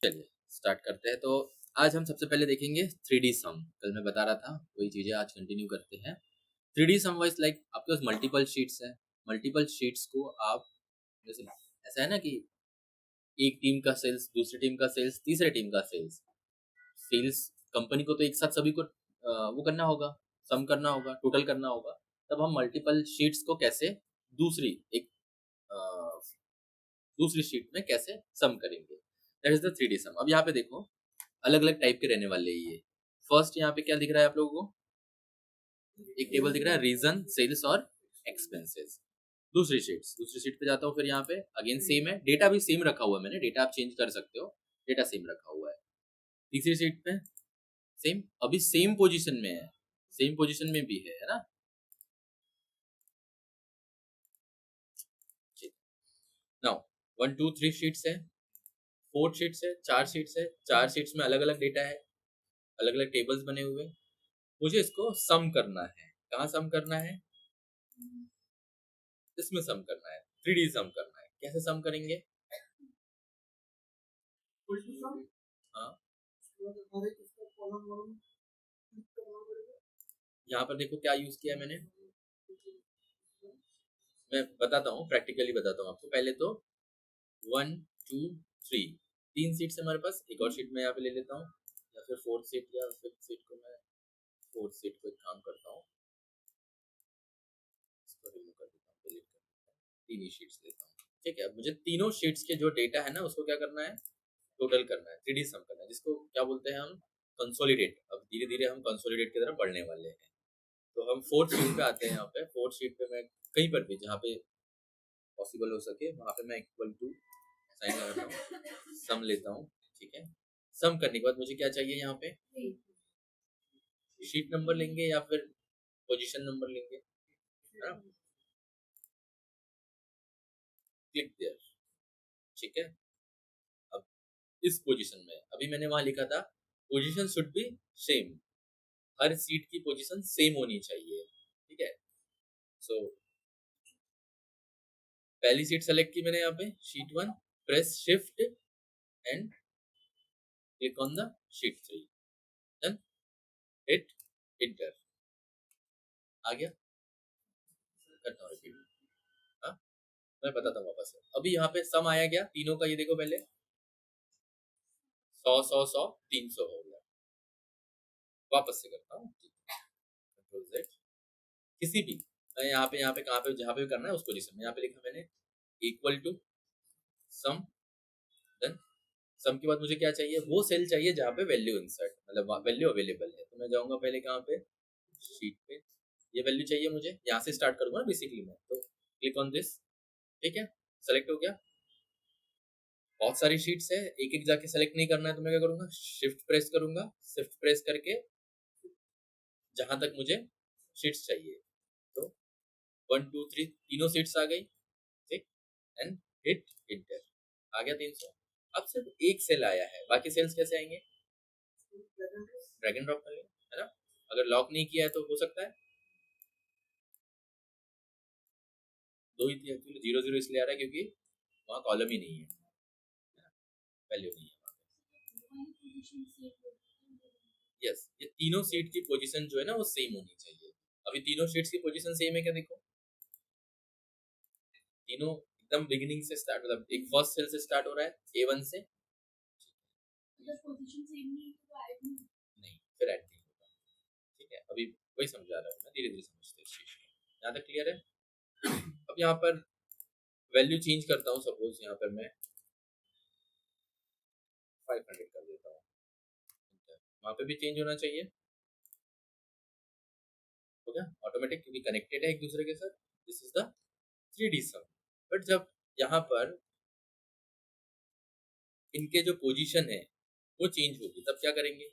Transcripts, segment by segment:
चलिए स्टार्ट करते हैं। तो आज हम सबसे पहले देखेंगे 3D सम। कल मैं बता रहा था वही चीजें आज कंटिन्यू करते हैं। 3D सम वाइज लाइक आपके पास मल्टीपल शीट्स हैं। मल्टीपल शीट्स को आप जैसे ऐसा है ना कि एक टीम का सेल्स, दूसरी टीम का सेल्स, तीसरे टीम का सेल्स, सेल्स कंपनी को तो एक साथ सभी को वो करना होगा, सम करना होगा, टोटल करना होगा। तब हम मल्टीपल शीट्स को कैसे दूसरी एक अ, दूसरी शीट में कैसे सम करेंगे, दैट इज द 3D सम। अब यहाँ पे देखो अलग अलग टाइप के रहने वाले हैं ये। फर्स्ट यहाँ पे क्या दिख रहा है आप लोगों को? एक टेबल दिख रहा है रीजन, सेल्स और एक्सपेंसेस। दूसरी शीट पे जाता हूँ, फिर यहाँ पे अगेन सेम है, डेटा भी सेम रखा हुआ है मैंने, डेटा आप चेंज कर सकते हो, डेटा सेम रखा हुआ है। तीसरी शीट पे सेम, अभी सेम पोजीशन में है, सेम पोजीशन में भी है ना। नाउ 1 2 3 शीट्स है, 4 शीट्स है, 4 शीट्स है, 4 शीट्स में अलग अलग डेटा है, अलग अलग टेबल्स बने हुए। मुझे इसको सम करना है। कहाँ सम करना है? इसमें सम करना है, 3D सम करना है। कैसे सम करेंगे? हाँ, यहाँ पर देखो क्या यूज किया है मैंने, मैं बताता हूँ, प्रैक्टिकली बताता हूँ आपको। पहले तो 1 2 3 तीन सीट्स है हमारे पास, एक और सीट मैं यहाँ पे ले लेता हूँ, या फिर फोर्थ सीट या फिफ्थ सीट को मैं, फोर्थ सीट को एक काम करता हूँ, इसको रिमूव कर देता हूँ, डिलीट कर देता हूँ, तीन ही शीट्स लेता हूँ। ठीक है, अब मुझे तीनों शीट्स के जो डेटा है ना उसको क्या करना है, टोटल करना है, 3D सम करना है, जिसको क्या बोलते हैं हम, कंसोलिडेट। अब धीरे धीरे हम कंसोलिडेट की तरफ बढ़ने वाले हैं। तो हम फोर्थ शीट पे आते हैं। यहाँ पे फोर्थ शीट पे मैं कहीं पर भी जहाँ पे पॉसिबल हो सके वहां पे मैं इक्वल टू साइन लगाता हूँ, सम लेता हूँ। ठीक है, सम करने के बाद मुझे क्या चाहिए, यहाँ पे शीट नंबर लेंगे या फिर पोजीशन नंबर लेंगे, है ना। Click there. ठीक है, अब इस पोजीशन में अभी मैंने वहां लिखा था position should be same, her seat की पोजीशन सेम होनी चाहिए। ठीक है, सो पहली सीट सेलेक्ट की मैंने यहाँ पे sheet 1, press shift and click on the sheet 3, then hit enter. आ गया, करता हूँ रिपीट। हाँ, मैं बताता हूँ वापस से। अभी यहाँ पे सम आया गया तीनों का, ये देखो पहले 100 100 100 300 हो गया। वापस से करता हूँ, कंट्रोल Z, किसी भी, मैं यहाँ पे कहाँ पे जहाँ पे भी करना है उस पोजीशन में यहाँ पे लिखा मैंने equal to some, then some के बाद मुझे क्या चाहिए, वो सेल चाहिए जहाँ पे वैल्यू इंसर्ट, मतलब वैल्यू अवेलेबल है। तो मैं जाऊंगा पहले कहाँ पे, शीट पे, ये वैल्यू चाहिए मुझे, यहाँ से स्टार्ट करूंगा ना बेसिकली मैं, तो क्लिक ऑन दिस। ठीक है, सेलेक्ट हो गया। बहुत सारी शीट्स है, एक एक जाके सेलेक्ट नहीं करना है, तो मैं क्या करूंगा, शिफ्ट प्रेस करूंगा, शिफ्ट प्रेस करके जहां तक मुझे शीट्स चाहिए, तो 1 2 3 तीनों शीट्स आ गई। ठीक, एंड हिट इंटर, आ गया 300। अब सिर्फ एक सेल आया है, बाकी सेल्स कैसे आएंगे, ड्रैग एंड ड्रॉप कर लेंगे, है ना। अगर लॉक नहीं किया है तो हो सकता है दो ही थी एक्चुअली, 0 0 इसलिए आ रहा है क्योंकि वहाँ कॉलम ही नहीं है, वैल्यू नहीं है। यस, ये तीनों सीट की पोजीशन जो है ना वो सेम होनी चाहिए। अभी तीनों सीट्स की पोजीशन सेम है क्या, देखो तीनों एकदम बिगिनिंग से स्टार्ट, मतलब एक फर्स्ट सेल से स्टार्ट हो रहा है A1 से, नहीं फिर ऐड नहीं होगा। ठीक है, अभी वही समझा रहा हूँ मैं, धीरे धीरे समझते इस चीज को। यहाँ तक क्लियर है? अब यहाँ पर वैल्यू चेंज करता हूँ, सपोज यहाँ पर मैं 500 कर देता हूँ, वहां पे भी चेंज होना चाहिए, हो गया ऑटोमेटिक, क्योंकि कनेक्टेड है एक दूसरे के साथ। This is the 3D sum. But जब यहाँ पर इनके जो पोजीशन है वो चेंज होगी तब क्या करेंगे,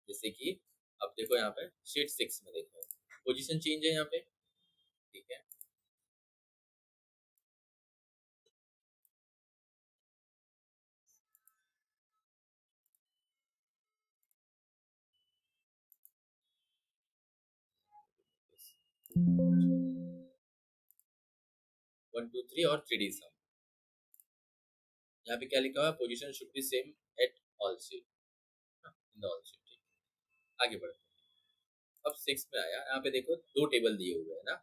जैसे कि अब देखो यहाँ पे शीट 6 में देखो पोजीशन चेंज है यहाँ पे। ठीक है, वन टू थ्री और 3D सम, यहाँ पे क्या लिखा हुआ है, position should be same at all seat, in the all seat. आगे बढ़ते हैं। अब 6 में आया, यहाँ पे देखो दो टेबल दिए हुए हैं ना,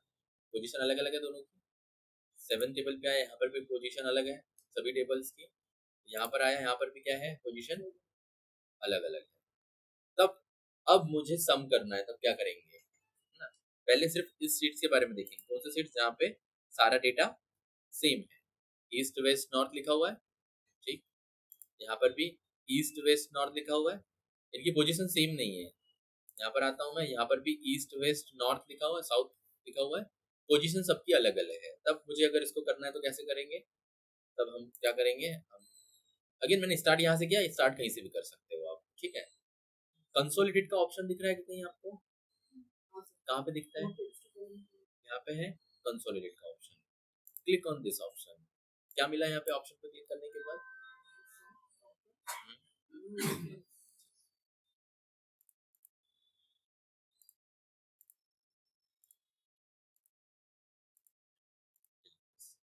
पोजीशन अलग अलग है दोनों की। 7 टेबल पे आया, यहाँ पर भी पोजीशन अलग है सभी टेबल्स की। यहाँ पर आया, यहाँ पर भी क्या है, पोजीशन अलग अलग है। तब अब मुझे सम करना है, तब क्या करेंगे ना, पहले सिर्फ इस सीट के बारे में देखेंगे, कौन सा सीट जहाँ पे सारा डेटा सेम है। ईस्ट वेस्ट नॉर्थ लिखा हुआ है, ठीक। यहाँ पर भी ईस्ट वेस्ट नॉर्थ लिखा हुआ है, इनकी पोजीशन सेम नहीं है। यहाँ पर आता हूँ मैं, यहाँ पर भी ईस्ट वेस्ट नॉर्थ लिखा हुआ है, साउथ लिखा हुआ है, पोजीशन सबकी अलग अलग है। तब मुझे अगर इसको करना है तो कैसे करेंगे, तब हम क्या करेंगे, हम अगेन मैंने स्टार्ट यहाँ से किया, स्टार्ट कहीं से भी कर सकते हो आप, ठीक है। कंसोलिडेट का ऑप्शन दिख रहा है कि नहीं आपको, कहाँ पे दिखता है, यहाँ पे है कंसोलिडेट का option. Click on this option. क्या मिला यहाँ पे ऑप्शन पे क्लिक करने के बाद,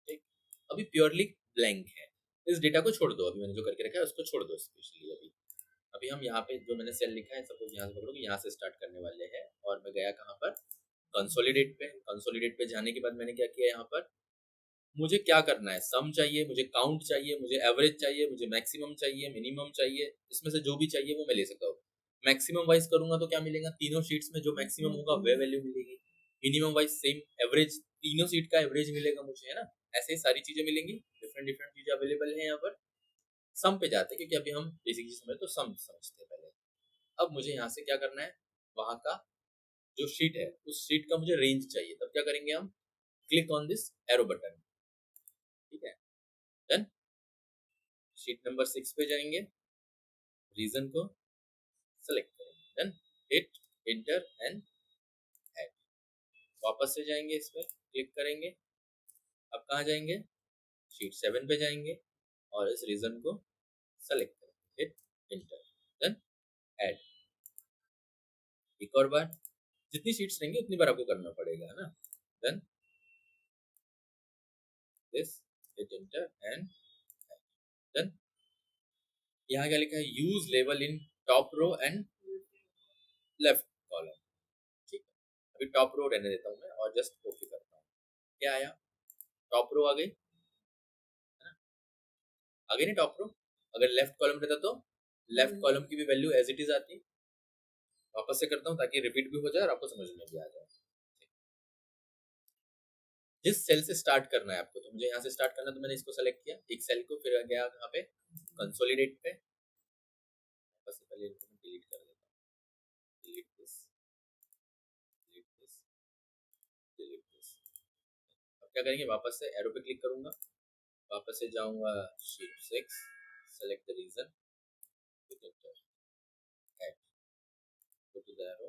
ठीक। अभी प्योरली ब्लैंक है, इस डेटा को छोड़ दो, अभी मैंने जो करके रखा है उसको छोड़ दो स्पेशली। अभी अभी हम यहाँ पे जो मैंने सेल लिखा है, सपोज यहाँ से पकड़ो कि यहाँ से स्टार्ट करने वाले हैं, और मैं गया कहाँ पर, कंसोलिडेट पे। कंसोलिडेट पे जाने के बाद मैंने क्या किया, यहाँ पर मुझे क्या करना है, सम चाहिए, मुझे काउंट चाहिए, मुझे एवरेज चाहिए, मुझे मैक्सिमम चाहिए, मिनिमम चाहिए, इसमें से जो भी चाहिए वो मैं ले सकता हूँ। मैक्सिमम वाइज करूंगा तो क्या मिलेगा, तीनों शीट्स में जो मैक्सिमम होगा वह वैल्यू मिलेगी। मिनिमम वाइज सेम एवरेज, तीनों सीट का एवरेज मिलेगा मुझे, है ना। ऐसे ही सारी चीजें मिलेंगी, डिफरेंट डिफरेंट चीजें अवेलेबल है यहाँ पर। सम पे जाते हैं, क्योंकि अभी हम बेसिक चीज समझ, तो सम समझते हैं पहले। अब मुझे यहाँ से क्या करना है, वहां का जो शीट है उस शीट का मुझे रेंज चाहिए, तब क्या करेंगे हम, click on this arrow button, ठीक है। देन शीट नंबर 6 पे जाएंगे, रीजन को सेलेक्ट करेंगे, then hit enter and add. वापस से जाएंगे, इस पर क्लिक करेंगे। अब कहाँ जाएंगे, शीट 7 पे जाएंगे, और इस रीजन को सेलेक्ट करेंगे, हिट एंटर, देन ऐड। एक और बार, जितनी शीट्स रहेंगी उतनी बार आपको करना पड़ेगा, है ना। Then this, hit enter and then यहाँ क्या लिखा है, यूज लेवल in top row and left column, ठीक है। अभी टॉप रो रहने देता हूँ मैं, और जस्ट ओके करता हूँ। क्या आया, टॉप रो आ गई, है ना, आ गई ना टॉप रो। अगर लेफ्ट कॉलम रहता तो लेफ्ट कॉलम की भी वैल्यू एज इट इज आती। वापस से करता हूँ ताकि रिपीट भी हो जाए और आपको समझ में भी आ जाए। जिस सेल से स्टार्ट करना है आपको, तो मुझे यहाँ से स्टार्ट करना है, तो मैंने इसको सेलेक्ट किया, एक सेल को, फिर गया कहाँ पे, कंसोलिडेट पे। वापस से पहले इनको मैं डिलीट कर देता हूँ, delete this, delete this, delete this. अब क्या करेंगे, वापस से एरो पे क्लिक करूंगा, वापस से जाऊंगा sheet 6, select the region, hit enter, add, go to the arrow,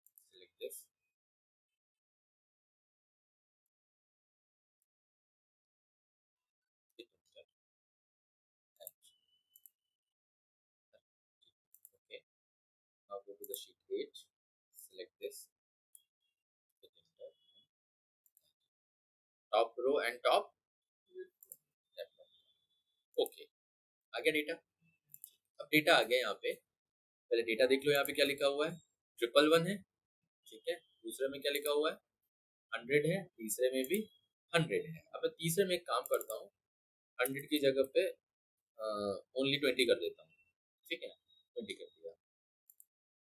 select this, hit enter, add, okay. Now go to the sheet 8, select this, hit enter, top row and top left, okay. आ गया data. अब data आ गया यहाँ पे, पहले data देख लो, यहाँ पे क्या लिखा हुआ है, 111 है, ठीक है। दूसरे में क्या लिखा हुआ है, 100 है, तीसरे में भी 100 है। अब मैं तीसरे में एक काम करता हूँ, 100 की जगह पे ओनली 20 कर देता हूँ, ठीक है, 20 कर दिया।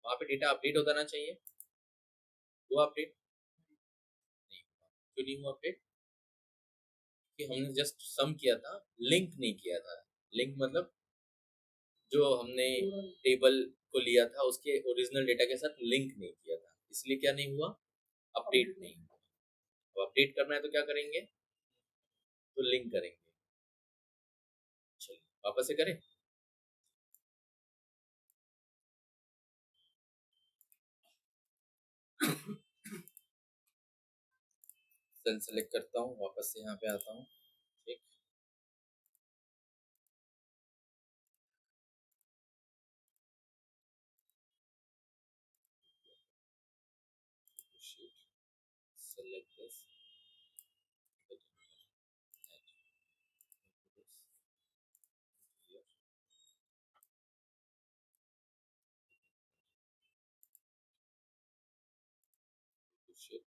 वहाँ पे डेटा अपडेट होता ना चाहिए, वो अपडेट नहीं हुआ। क्यों नहीं हुआ अपडेट, कि हमने जस्ट सम किया था, लिंक नहीं किया था। लिंक मतलब जो हमने टेबल को लिया था उसके ओरिजिनल डेटा के साथ लिंक नहीं किया था, इसलिए क्या नहीं हुआ, अपडेट नहीं हुआ। अब अपडेट करना है तो क्या करेंगे, तो लिंक करेंगे। चलिए वापस से करें, सेल सेलेक्ट करता हूँ, वापस से यहाँ पे आता हूँ, ठीक। Select this, shit,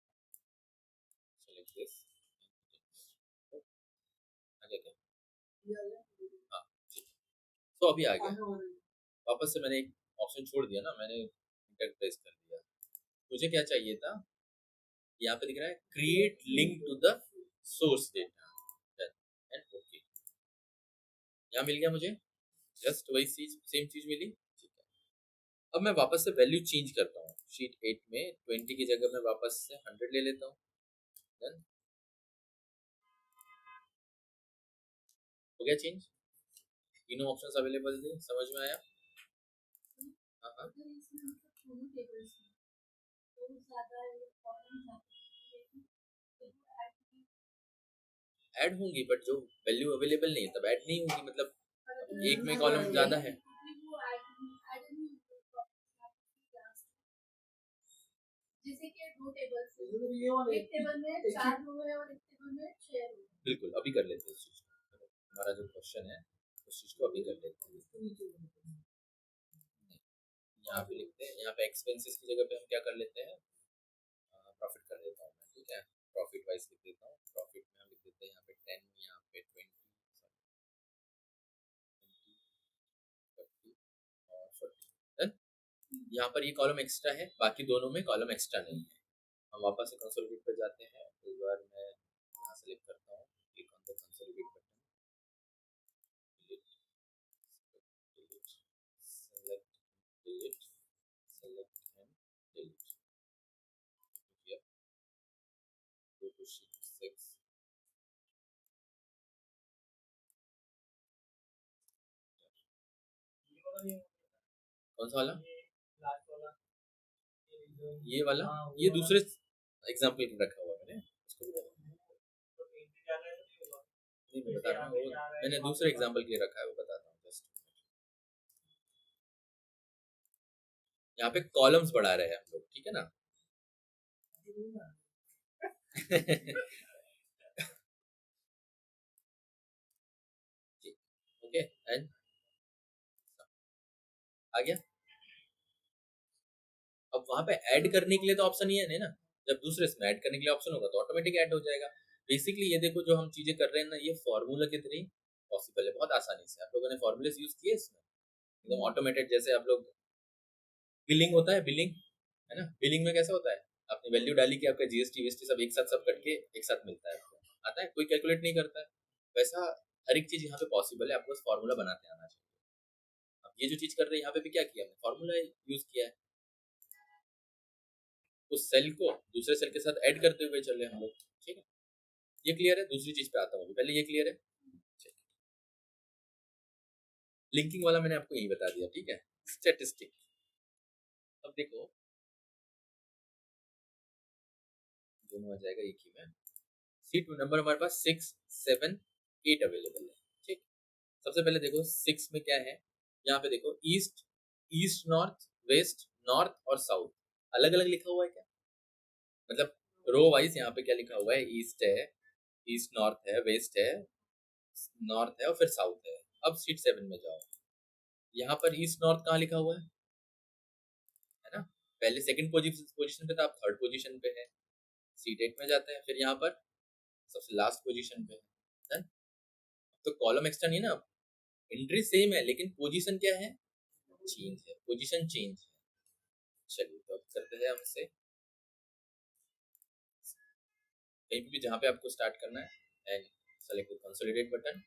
select this, आ गया क्या? हाँ ठीक, तो अभी आ गया वापस से। मैंने एक ऑप्शन छोड़ दिया ना, मैंने इंटर प्रेस कर दिया। मुझे क्या चाहिए था, यहाँ पे दिख रहा है create link to the source data and okay, यहाँ मिल गया मुझे, जस्ट वही चीज, सेम चीज मिली। ठीक है, अब मैं वापस से वैल्यू चेंज करता हूँ। शीट 8 में 20 की जगह मैं वापस से 100 ले लेता हूँ। डन, हो गया चेंज, तीनों ऑप्शंस अवेलेबल थे, समझ में आया? हाँ हाँ, ऐड होंगी, बट जो वैल्यू अवेलेबल नहीं है तब ऐड नहीं होगी, मतलब एक में कॉलम ज्यादा है। जैसे कि दो टेबल, एक टेबल में 4 रो है और एक टेबल में 6 रो। बिल्कुल, अभी कर लेते हैं इस चीज को। हमारा जो क्वेश्चन है उस चीज को अभी कर लेते हैं। यहाँ पे लिखते हैं, यहाँ पे एक्सपेंसेस की जगह पे हम क्या कर लेते हैं, प्रॉफिट कर देता हूँ मैं। ठीक है, प्रॉफिट वाइज लिख देता हूँ। प्रॉफिट में हम लिख देते हैं यहाँ पे 10, यहाँ पे 20, 30 और 40। यहाँ पर ये कॉलम एक्स्ट्रा है, बाकी दोनों में कॉलम एक्स्ट्रा नहीं है। हम वापस से कंसोलिडेट पे जाते हैं। इस बार मैं यहाँ सेलेक्ट करता हूँ, click on the consolidate button, delete, delete, select, delete, select and delete. Here go to sheet 6। कौन सा वाला? ये वाला, ये दूसरे एग्जाम्पल पे रखा हुआ है मैंने, उसको भी नहीं, मैं बता रहा हूँ, मैंने दूसरे एग्जाम्पल के लिए रखा है, वो बताता हूँ जस्ट। यहाँ पे कॉलम्स बढ़ा रहे हैं हम लोग, ठीक है ना? ओके, एंड आ गया। अब वहां पे ऐड करने के लिए तो ऑप्शन ही है नहीं ना, जब दूसरे इसमें ऐड करने के लिए ऑप्शन होगा तो ऑटोमेटिक ऐड हो जाएगा। बेसिकली ये देखो, जो हम चीजें कर रहे हैं ना, ये फॉर्मूला के थ्रू पॉसिबल है, बहुत आसानी से। आप लोगों ने फॉर्मूले यूज किए इसमें एकदम ऑटोमेटेड, जैसे आप लोग बिलिंग होता है, बिलिंग है ना, बिलिंग में कैसे होता है, आपने वैल्यू डाली कि आपका जीएसटी वीएसटी सब एक साथ, सब कट के एक साथ मिलता है, आपको आता है, कोई कैलकुलेट नहीं करता है। वैसा हर एक चीज यहाँ पे पॉसिबल है, आपको बस फॉर्मूला बनाते आना चाहिए। अब ये जो चीज कर रहे हैं यहाँ पे भी क्या किया, हमने फॉर्मूला यूज किया है, उस सेल को दूसरे सेल के साथ ऐड करते हुए चल रहे हम लोग। ठीक है, ये क्लियर है? दूसरी चीज पे आता हूँ, पहले ये क्लियर है। लिंकिंग वाला मैंने आपको यही बता दिया, ठीक है। स्टैटिस्टिक, अब देखो दोनों आ जाएगा एक ही में। सीट नंबर हमारे पास 6, 7, 8 अवेलेबल है। ठीक, सबसे पहले देखो 6 में क्या है, यहाँ पे देखो east, east north, west, north और साउथ अलग अलग लिखा हुआ है क्या, मतलब रो वाइज यहाँ पे क्या लिखा हुआ है, ईस्ट है, ईस्ट नॉर्थ है, वेस्ट है, नॉर्थ है और फिर साउथ है। अब सीट 7 में जाओ, यहाँ पर ईस्ट नॉर्थ कहाँ लिखा हुआ है ना, पहले सेकंड पोजीशन पे था, अब थर्ड पोजीशन पे है। सीट 8 में जाते हैं, फिर यहाँ पर सबसे लास्ट पोजीशन पे है। तो कॉलम एक्स्ट्रा नहीं ना, एंट्री सेम है लेकिन पोजीशन क्या है, चेंज है, पोजीशन चेंज है। चलिए तो अब करते हैं हमसे कहीं भी जहाँ पे आपको स्टार्ट करना है, and select consolidate button,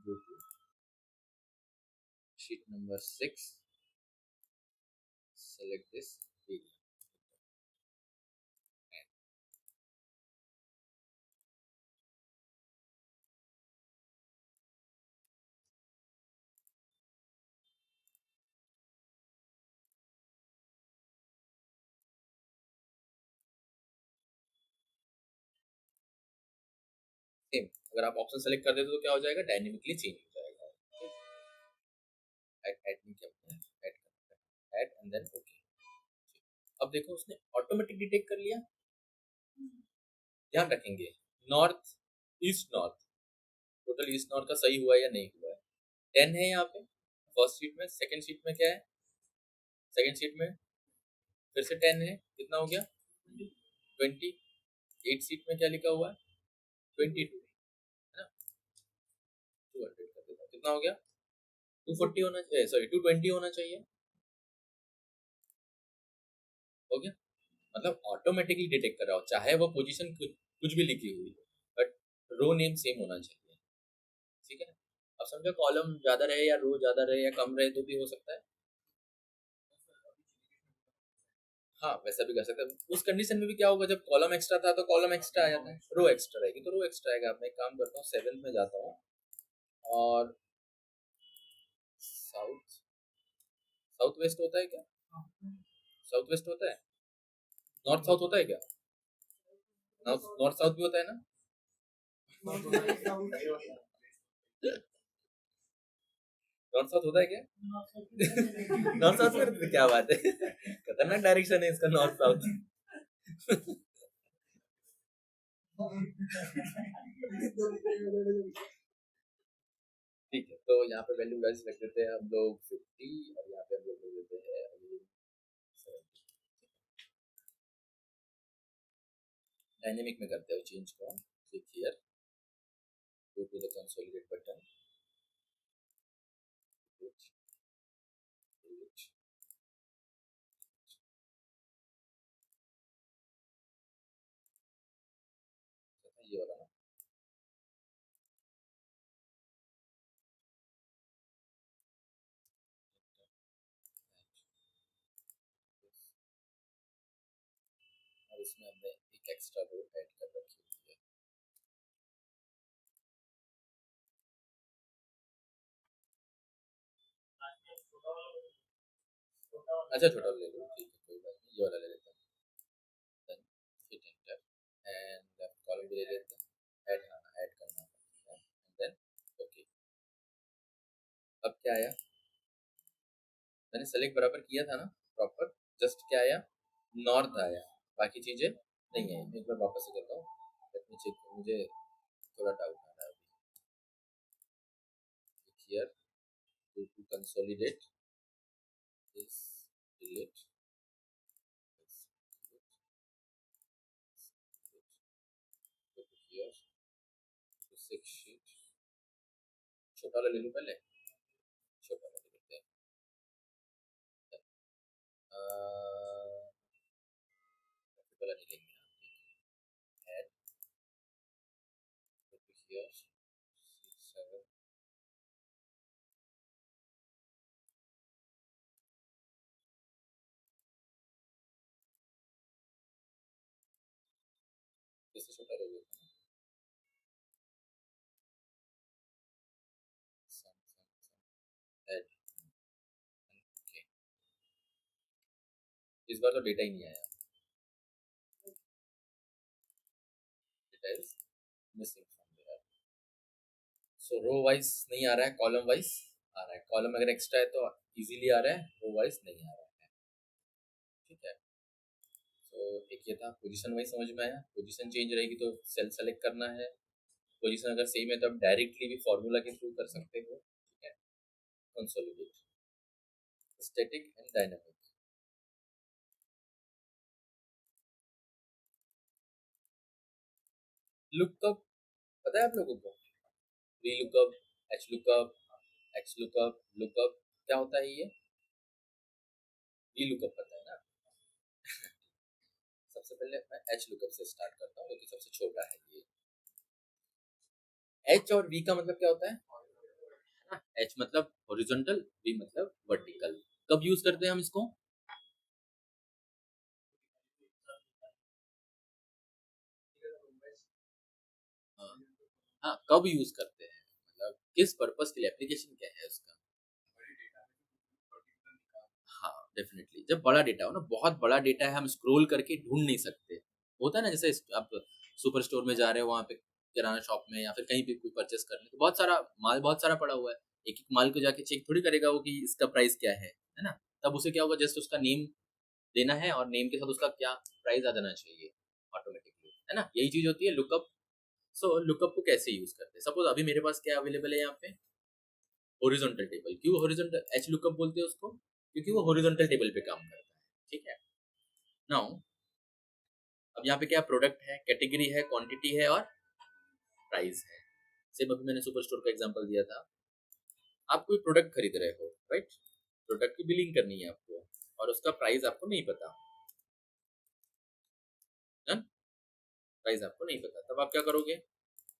go to sheet number 6, select this area, same अगर आप ऑप्शन सेलेक्ट कर देते तो क्या हो जाएगा, डायनेमिकली चेंज हो जाएगा। ऐड ऐड नहीं किया, ऐड करना है, ऐड एंड देन ओके। अब देखो उसने ऑटोमेटिक डिटेक्ट कर लिया। ध्यान रखेंगे, north, east north, total east north का सही हुआ है या नहीं हुआ है। 10 है यहाँ पे, फर्स्ट शीट में, सेकंड शीट में क्या है, सेकंड शीट में फिर से 10 है, कितना हो गया 20। एट शीट में क्या लिखा हुआ है 22, है ना, 200 कर देता हूं, कितना हो गया 240 होना चाहिए, सॉरी 220 होना चाहिए, हो गया। मतलब ऑटोमेटिकली डिटेक्ट कर रहा हो, चाहे वो पोजीशन कुछ भी लिखी हुई हो, बट रो नेम सेम होना चाहिए, ठीक है। अब समझो कॉलम ज्यादा रहे या रो ज्यादा रहे या कम रहे तो भी हो सकता है, हाँ वैसा भी कर सकते हैं। उस कंडीशन में भी क्या होगा, जब कॉलम एक्स्ट्रा था तो कॉलम एक्स्ट्रा आ जाता है, रो एक्स्ट्रा रहेगी तो रो एक्स्ट्रा आएगा। मैं एक काम करता हूँ, सेवेंथ में जाता हूँ और साउथ, साउथ वेस्ट होता है क्या, साउथ वेस्ट होता है, नॉर्थ साउथ होता है क्या, नॉर्थ नॉर्थ साउथ भी होता है ना, नॉर्थ साउथ होता है क्या नॉर्थ साउथ में तो क्या बात है खतरनाक डायरेक्शन है इसका नॉर्थ साउथ ठीक है, तो यहाँ पे वैल्यू वैसे रख देते हैं हम लोग 50 और यहाँ पे हम लोग रख देते हैं 70। डायनेमिक में करते हो चेंज को, click here, go to the consolidate button, delete, delete, ये वाला ना, और इसमें हमने एक एक्स्ट्रा रो ऐड कर रखी है, अच्छा छोटा ले लो, ठीक है कोई बात नहीं, ये वाला ले लेते हैं, then hit enter and left column भी ले लेते हैं, ऐड, हाँ ऐड करना है एंड देन ओके। अब क्या आया, मैंने सेलेक्ट बराबर किया था ना प्रॉपर, जस्ट क्या आया नॉर्थ आया, बाकी चीजें नहीं आई। मैं एक बार वापस से करता हूँ, लेट मी चेक, मुझे थोड़ा डाउट आ रहा है अभी। Here to consolidate this, delete this, here to six sheet, छोटा वाला ले लूँ पहले, छोटा वाला ले लेते हैं, वाला नहीं लेंगे, ऐड हियर 7, इससे छोटा ले लेते हैं, ऐड, ओके। इस बार तो डेटा ही नहीं आया, data is missing from there, so row wise नहीं आ रहा है, कॉलम वाइज आ रहा है, कॉलम अगर एक्स्ट्रा है तो इजीली आ रहा है, रो वाइज नहीं आ रहा है, ठीक है। तो एक ये था, पोजीशन वाइज समझ में आया, पोजीशन चेंज रहेगी तो सेल सेलेक्ट करना है, पोजीशन अगर सेम है तो आप डायरेक्टली भी फॉर्मूला के थ्रू कर सकते हो, ठीक है। Consolidate, static and dynamic, lookup पता है आप लोगों को, V lookup, H lookup, x lookup, lookup क्या होता है ये, वी लुकअप पता है ना सबसे पहले मैं एच लुकअप से स्टार्ट करता हूँ, जो कि सबसे छोटा है ये। एच और वी का मतलब क्या होता है, एच मतलब हॉरिजॉन्टल, वी मतलब वर्टिकल। कब यूज करते हैं हम इसको, हाँ, हाँ कब यूज करते हैं, मतलब किस पर्पस के लिए, एप्लीकेशन क्या है उसका, हाँ डेफिनेटली जब बड़ा डेटा हो ना, बहुत बड़ा डेटा है, हम स्क्रॉल करके ढूंढ नहीं सकते, होता है ना, जैसे आप सुपर स्टोर में जा रहे हो, वहां पे किराना शॉप में या फिर कहीं भी कोई परचेस करने, तो बहुत सारा माल, बहुत सारा पड़ा हुआ है, एक एक माल को जाके चेक थोड़ी करेगा वो कि इसका प्राइस क्या है ना। तब उसे क्या होगा, जस्ट उसका नेम देना है और नेम के साथ उसका क्या प्राइस आ जाना चाहिए ऑटोमेटिकली, है ना, यही चीज होती है लुकअप। सो लुकअप को कैसे यूज करते हैं, सपोज अभी मेरे पास क्या अवेलेबल है यहाँ पे, हॉरिजॉन्टल टेबल। क्यों हॉरिजॉन्टल एच लुकअप बोलते हैं उसको? क्योंकि वो हॉरिजॉन्टल टेबल पे काम करता है। ठीक है, नाउ अब यहाँ पे क्या प्रोडक्ट है, कैटेगरी है, क्वांटिटी है और प्राइस है। सिर्फ अभी मैंने सुपर स्टोर का एग्जांपल दिया था। आप कोई प्रोडक्ट खरीद रहे हो, राइट? प्रोडक्ट की बिलिंग करनी है आपको और उसका प्राइस आपको नहीं पता, है? प्राइस आपको नहीं पता, तब आप क्या करोगे?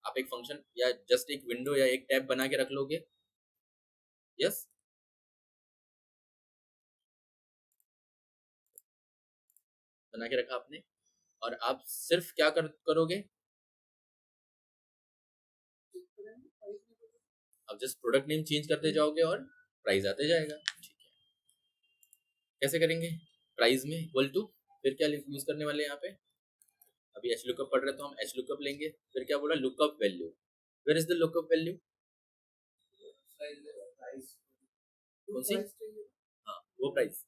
आप एक फंक्शन या जस्ट एक विंडो या एक टैब बना के रख लोगे। यस, बना के रखा आपने और आप सिर्फ क्या करोगे? आप जस्ट प्रोडक्ट नेम चेंज करते जाओगे और प्राइस आते जाएगा। ठीक है, कैसे करेंगे? प्राइस में इक्वल टू, फिर क्या यूज करने वाले हैं यहाँ पे? अभी एच लुकअप पढ़ रहे तो हम एच लुकअप लेंगे, फिर क्या बोला? Lookup value. Where is the lookup value? कौन सी? हाँ, वो प्राइस।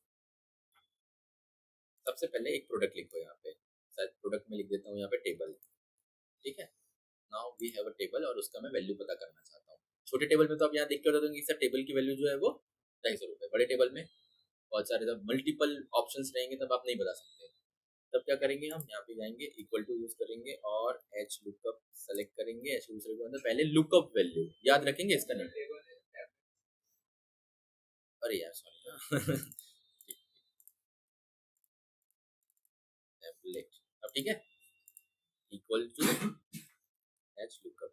सबसे पहले एक प्रोडक्ट लिखो यहाँ पे, शायद प्रोडक्ट में लिख देता हूँ यहाँ पे टेबल। ठीक है, now we have a table और उसका मैं वैल्यू पता करना चाहता हूँ। छोटे टेबल में तो आप यहाँ देख के बता दोगे सर टेबल की वैल्यू जो है वो 250 रुपये। बड़े टेबल में बहुत सारे जब मल्टीपल ऑप्शंस रहेंगे तब आप नहीं बता सकते। तब क्या करेंगे? हम यहाँ पे जाएंगे, इक्वल टू यूज करेंगे और एच लुकअप सेलेक्ट करेंगे। एच लुकअप के अंदर पहले लुकअप वैल्यू याद रखेंगे, इसका नहीं। अरे यार सॉरी टेबलेट। अब ठीक है, equal to H lookup,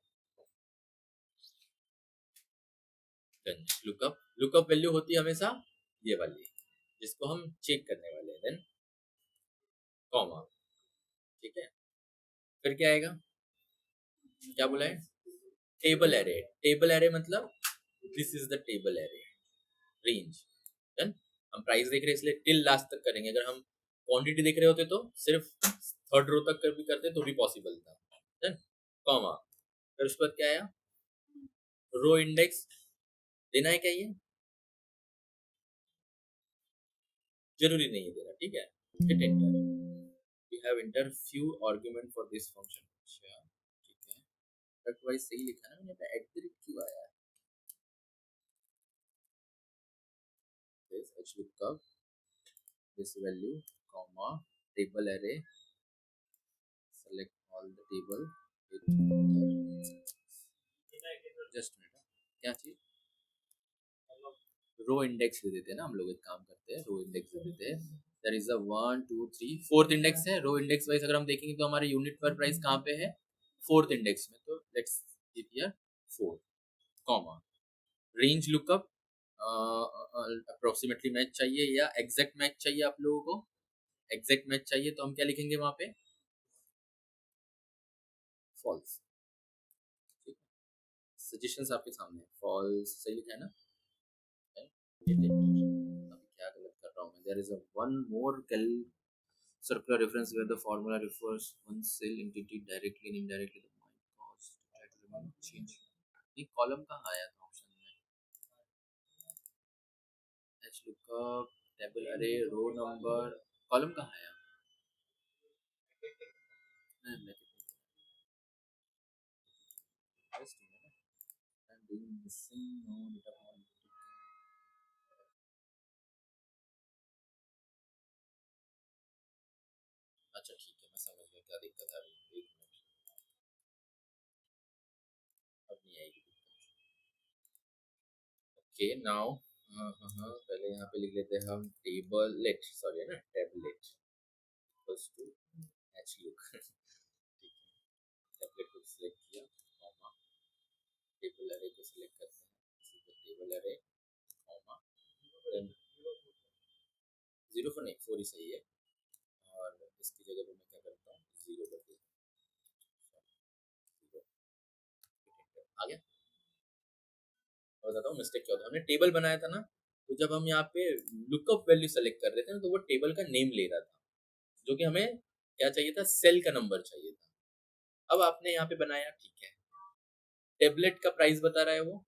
lookup. Lookup value होती है हमेशा ये वाली जिसको हम चेक करने वाले हैं, देन कॉमा। ठीक है, फिर क्या आएगा? क्या बोला है? Table array. टेबल एरे मतलब this is the table array range. Then हम प्राइस देख रहे हैं इसलिए टिल लास्ट तक करेंगे। अगर हम क्वांटिटी देख रहे होते तो सिर्फ थर्ड रो तक कर भी करते तो भी पॉसिबल था। देन कॉमा, फिर उसके बाद क्या आया? रो इंडेक्स देना है क्या? ये जरूरी नहीं है देना, ठीक है। Hit enter. We have enter few argument for this function. अच्छा ठीक है, प्रोडक्ट वाइज सही लिखा है ना मैंने, एट द रेट क्यों आया है? This H lookup this value comma table array select all the table just क्या चीज? रो इंडेक्स दे देते हैं ना हम लोग, एक काम करते हैं रो इंडेक्स दे देते हैं। There is a 1 2 3 fourth index है। रो इंडेक्स वाइज अगर हम देखेंगे तो हमारे यूनिट पर प्राइस कहाँ पे है? फोर्थ इंडेक्स में, तो let's keep here 4 comma range lookup. Approximately match चाहिए या एग्जैक्ट मैच चाहिए आप लोगों को? एग्जैक्ट मैच चाहिए तो हम क्या लिखेंगे वहां पे? फॉल्स। सजेशंस आपके सामने, फॉल्स सही लिखा है ना? अभी क्या गलत कर रहा हूँ मैं? There is a one more circular reference where the formula refers one cell entity directly and indirectly the might cause to try to remove change। ये कॉलम कहाँ आया था ऑप्शन में? एच लुकअप टेबल अरे रो नंबर, कॉलम कहाँ आया? मैं I'm doing missing no data point। अच्छा ठीक है, मैं समझ गया क्या दिक्कत आ रही है। एक मिनट, अब नहीं आएगी दिक्कत। ओके नाउ हाँ हाँ हाँ, पहले यहाँ पे लिख लेते हैं हम टेबलेट, सॉरी है ना, tablet equals to H look. ठीक है, टेबलेट को सिलेक्ट किया, कॉमा टेबल अरे को सिलेक्ट करते हैं, टेबल अरे कॉमा देन 0 4 नहीं 4 ही सही है। और इसकी जगह पे मैं क्या करता हूँ, 0 कर देता हूँ। आ गया। मैं बताता हूँ मिस्टेक क्या होता है। हमने टेबल बनाया था ना, तो जब हम यहाँ पे लुकअप वैल्यू सेलेक्ट कर रहे थे ना तो वो टेबल का नेम ले रहा था, जो कि हमें क्या चाहिए था? सेल का नंबर चाहिए था। अब आपने यहाँ पे बनाया, ठीक है, टेबलेट का प्राइस बता रहा है वो।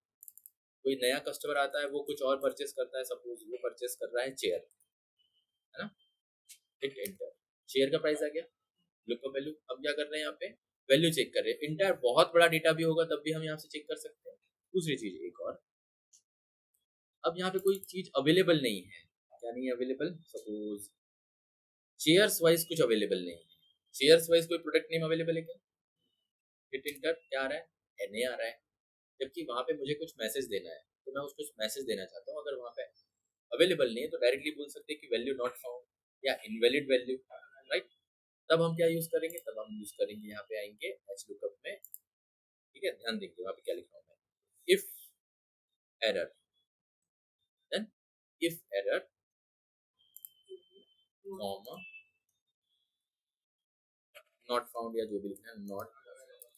कोई नया कस्टमर आता है वो कुछ और परचेस करता है, सपोज वो परचेस कर रहा है चेयर, है ना? ठीक, एंटर, चेयर का प्राइस आ गया, लुकअप वैल्यू। अब क्या कर रहे हैं यहाँ पे? वैल्यू चेक कर रहे हैं। इंटायर बहुत बड़ा डेटा भी होगा तब भी हम यहाँ से चेक कर सकते हैं। दूसरी चीज एक और, अब यहाँ पे कोई चीज अवेलेबल नहीं है, क्या नहीं है अवेलेबल, सपोज चेयर्स वाइज कुछ अवेलेबल नहीं है, चेयर्स वाइज कोई प्रोडक्ट नेम अवेलेबल है क्या, हिट इंटर क्या आ रहा है, एनए आ रहा है, जबकि वहां पे मुझे कुछ मैसेज देना है, तो मैं उसको मैसेज देना चाहता हूँ, अगर वहां पे अवेलेबल नहीं है तो डायरेक्टली बोल सकते हैं कि वैल्यू नॉट फाउंड या इनवैलिड वैल्यू, राइट। तब हम क्या यूज करेंगे, तब हम यूज करेंगे यहाँ पे आएंगे एच लुकअप में, ठीक है, ध्यान देंगे वहां पे क्या लिखा हूं मैं, if error, then if error comma not found या जो भी लिखना है, नॉट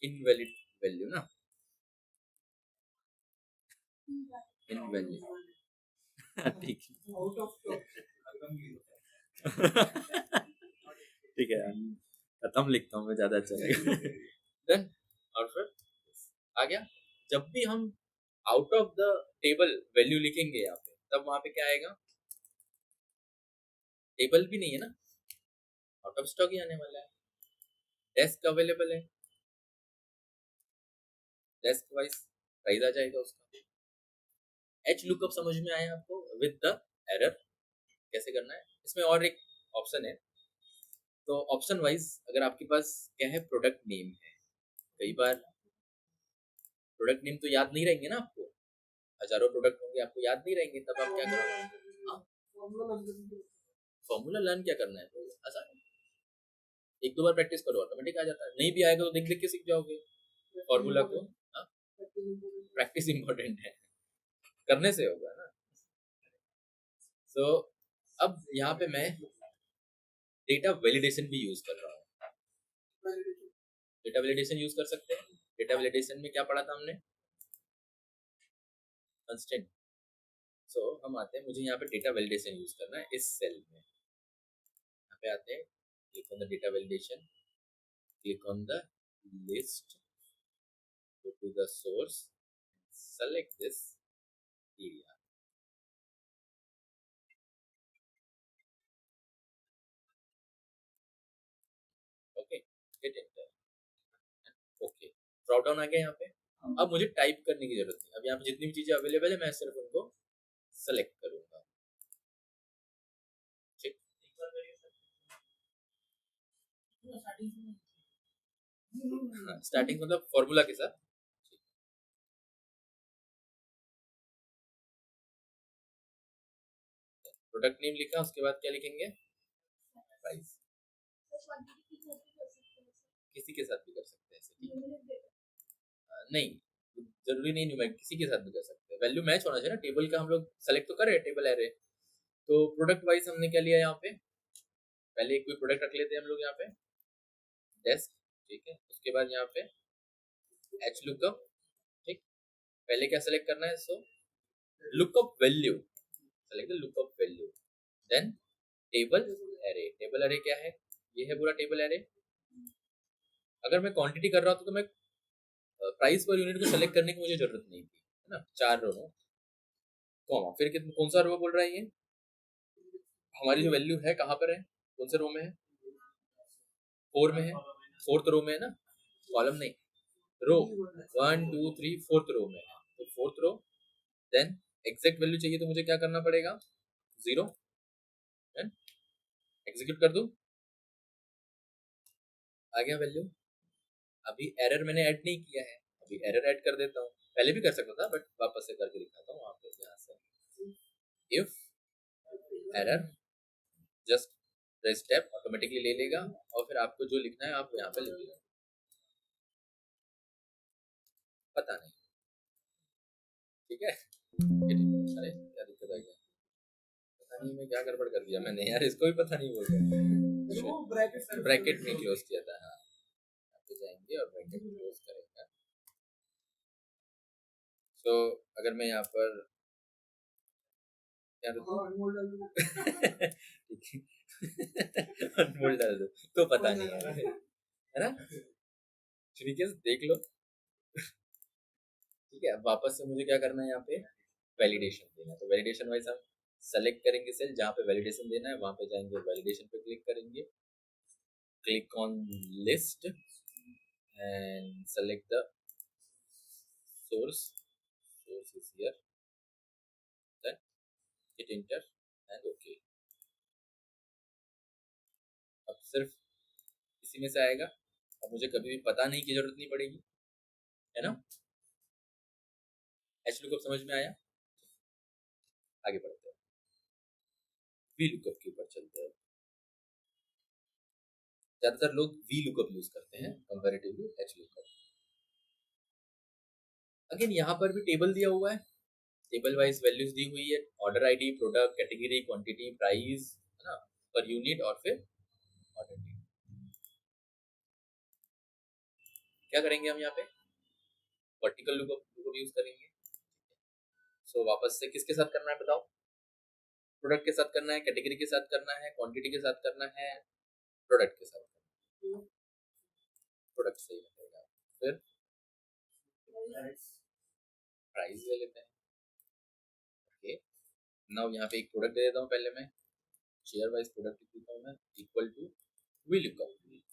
इनवैलिड वैल्यू ना, इनवैलिड ठीक ठीक है, खत्म लिखता हूँ मैं, ज्यादा अच्छा लगेगा। देन और फिर आ गया, जब भी हम out of the table value लिखेंगे यहाँ पे, तब वहां पे क्या आएगा, टेबल भी नहीं है ना, आउट ऑफ स्टॉक ही आने वाला है, डेस्क अवेलेबल है, डेस्क वाइज प्राइस आ जाएगा उसका। एच लुकअप समझ में आया आपको, विद द एरर कैसे करना है, इसमें और एक ऑप्शन है, तो ऑप्शन वाइज अगर आपके पास क्या है, प्रोडक्ट नेम है, कई बार प्रोडक्ट नेम तो याद नहीं रहेंगे ना आपको, हजारों प्रोडक्ट होंगे आपको याद नहीं रहेंगे, तब आप क्या करोगे, फॉर्मूला लर्न क्या करना है, तो आसान है, एक दो बार प्रैक्टिस करो ऑटोमेटिक आ जाता है, नहीं भी आएगा तो देख देख के सीख जाओगे फॉर्मूला को, प्रैक्टिस इंपॉर्टेंट है, करने से होगा ना। सो अब यहाँ पे मैं डेटा वैलिडेशन भी यूज कर रहा हूँ, डेटा वैलिडेशन यूज कर सकते हैं, डेटा वैलिडेशन में क्या पढ़ा था हमने, कंस्टेंट, सो हम आते हैं, मुझे यहाँ पे डेटा वैलिडेशन यूज करना है इस सेल में, यहाँ पे आते हैं, click on the data validation, click on the list, go to the source, select this area, okay, hit enter, okay, drop आ गया यहाँ पे, अब मुझे टाइप करने की जरूरत नहीं, अब यहाँ पे जितनी भी चीजें अवेलेबल है मैं सिर्फ उनको सेलेक्ट करूंगा, ठीक, स्टार्टिंग मतलब फॉर्मूला के साथ, प्रोडक्ट नेम लिखा, उसके बाद क्या लिखेंगे, प्राइस, किसी के साथ भी कर सकते हैं ऐसे, नहीं जरूरी नहीं न्यूमेरिक, किसी के साथ भी कर सकते हैं, वैल्यू मैच होना चाहिए ना, टेबल का हम लोग सेलेक्ट तो कर रहे हैं, टेबल एरे, तो प्रोडक्ट वाइज हमने क्या लिया यहाँ पे, पहले एक कोई प्रोडक्ट रख लेते हैं हम लोग यहाँ पे, डेस्क, ठीक है, उसके बाद यहाँ पे एच लुकअप, ठीक, पहले क्या सेलेक्ट करना है, so lookup value, select the lookup value, then table array, table array क्या है, ये है पूरा टेबल एरे, अगर मैं क्वांटिटी कर रहा हूँ तो मैं प्राइस पर यूनिट को सेलेक्ट करने की मुझे जरूरत नहीं थी, है ना, 4 रो, कॉमा, फिर कौन सा रो बोल रहा है ये, हमारी जो वैल्यू है कहाँ पर है, कौन से रो में है, 4 में है, फोर्थ रो में है ना, कॉलम नहीं, रो 1 2 3 फोर्थ रो में है, तो fourth row, then exact value चाहिए तो मुझे क्या करना पड़ेगा, 0, देन एग्जीक्यूट कर दूं, आ गया वैल्यू, अभी एरर मैंने ऐड नहीं किया है, अभी एरर ऐड कर देता हूँ, पहले भी कर सकता था बट वापस से करके दिखाता हूँ, वहां पे यहाँ से if error, just the step automatically ले लेगा, और फिर आपको जो लिखना है आप यहाँ पे लिख लेगा, पता नहीं, ठीक है, अरे क्या दिक्कत आ गया, पता नहीं मैं क्या गड़बड़ कर दिया मैंने यार, इसको भी पता नहीं बोल रहा, ब्रैकेट में क्लोज किया था, हाँ, यहाँ पे जाएंगे और ब्रैकेट क्लोज करेंगे, सो अगर मैं यहाँ पर क्या अनमोल डाल दो तो पता नहीं है ना, ठीक है, देख लो, ठीक है, अब वापस से मुझे क्या करना है, यहाँ पे वैलिडेशन देना है, तो वैलिडेशन वाइज हम सेलेक्ट करेंगे सेल जहाँ पे वैलिडेशन देना है, वहां पे जाएंगे, वैलिडेशन पे क्लिक करेंगे, click on list and select the source, source is here, then hit enter and okay. अब सिर्फ इसी में से आएगा, अब मुझे कभी भी पता नहीं की जरूरत नहीं पड़ेगी, है ना। एच लुकअप समझ में आया। आगे बढ़ते हैं, वी लुकअप के ऊपर चलते हैं। ज्यादातर लोग वी लुकअप यूज करते हैं कंपैरेटिवली एच लुकअप। अगेन यहाँ पर भी टेबल दिया हुआ है, टेबल वाइज वैल्यूज दी हुई है, order ID, product, category, quantity, price, है ना, पर यूनिट और फिर ऑर्डर डेट। क्या करेंगे हम यहाँ पे, वर्टिकल लुकअप यूज करेंगे। सो वापस से किसके साथ करना है बताओ, प्रोडक्ट के साथ करना है, कैटेगरी के साथ करना है, क्वांटिटी के साथ करना है, प्रोडक्ट के साथ करना है। प्रोडक्ट सही रहेगा। फिर प्राइस ले लेते हैं। ओके, नाउ यहाँ पे एक प्रोडक्ट दे देता हूँ पहले मैं, शेयर वाइज प्रोडक्ट लिख देता हूँ मैं, इक्वल टू वी लुकअप।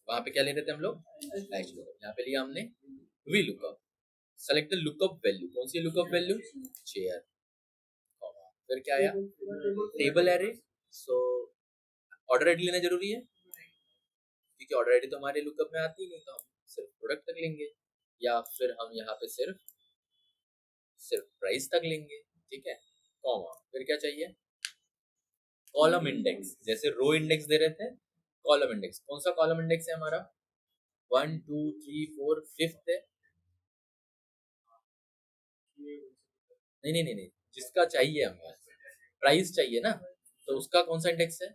वहां पे क्या ले रहे थे हम लोग, एच लुकअप। यहाँ पे लिया हमने V lookup. Select the lookup value, कौन सी लुकअप वैल्यू, शेयर। फिर क्या आया, table array. So order ID लेना जरूरी है, क्योंकि ऑर्डर आईडी तो हमारे लुकअप में आती ही नहीं, तो हम सिर्फ प्रोडक्ट तक लेंगे, या फिर हम यहाँ पे सिर्फ सिर्फ प्राइस तक लेंगे, ठीक है। कॉमा, फिर क्या चाहिए, कॉलम इंडेक्स। जैसे रो इंडेक्स दे रहे थे, कॉलम इंडेक्स, कौन सा कॉलम इंडेक्स है हमारा, 1 2 3 4 5th है। नहीं नहीं नहीं नहीं, जिसका चाहिए हमें, प्राइस चाहिए ना, तो उसका कौन सा इंडेक्स है।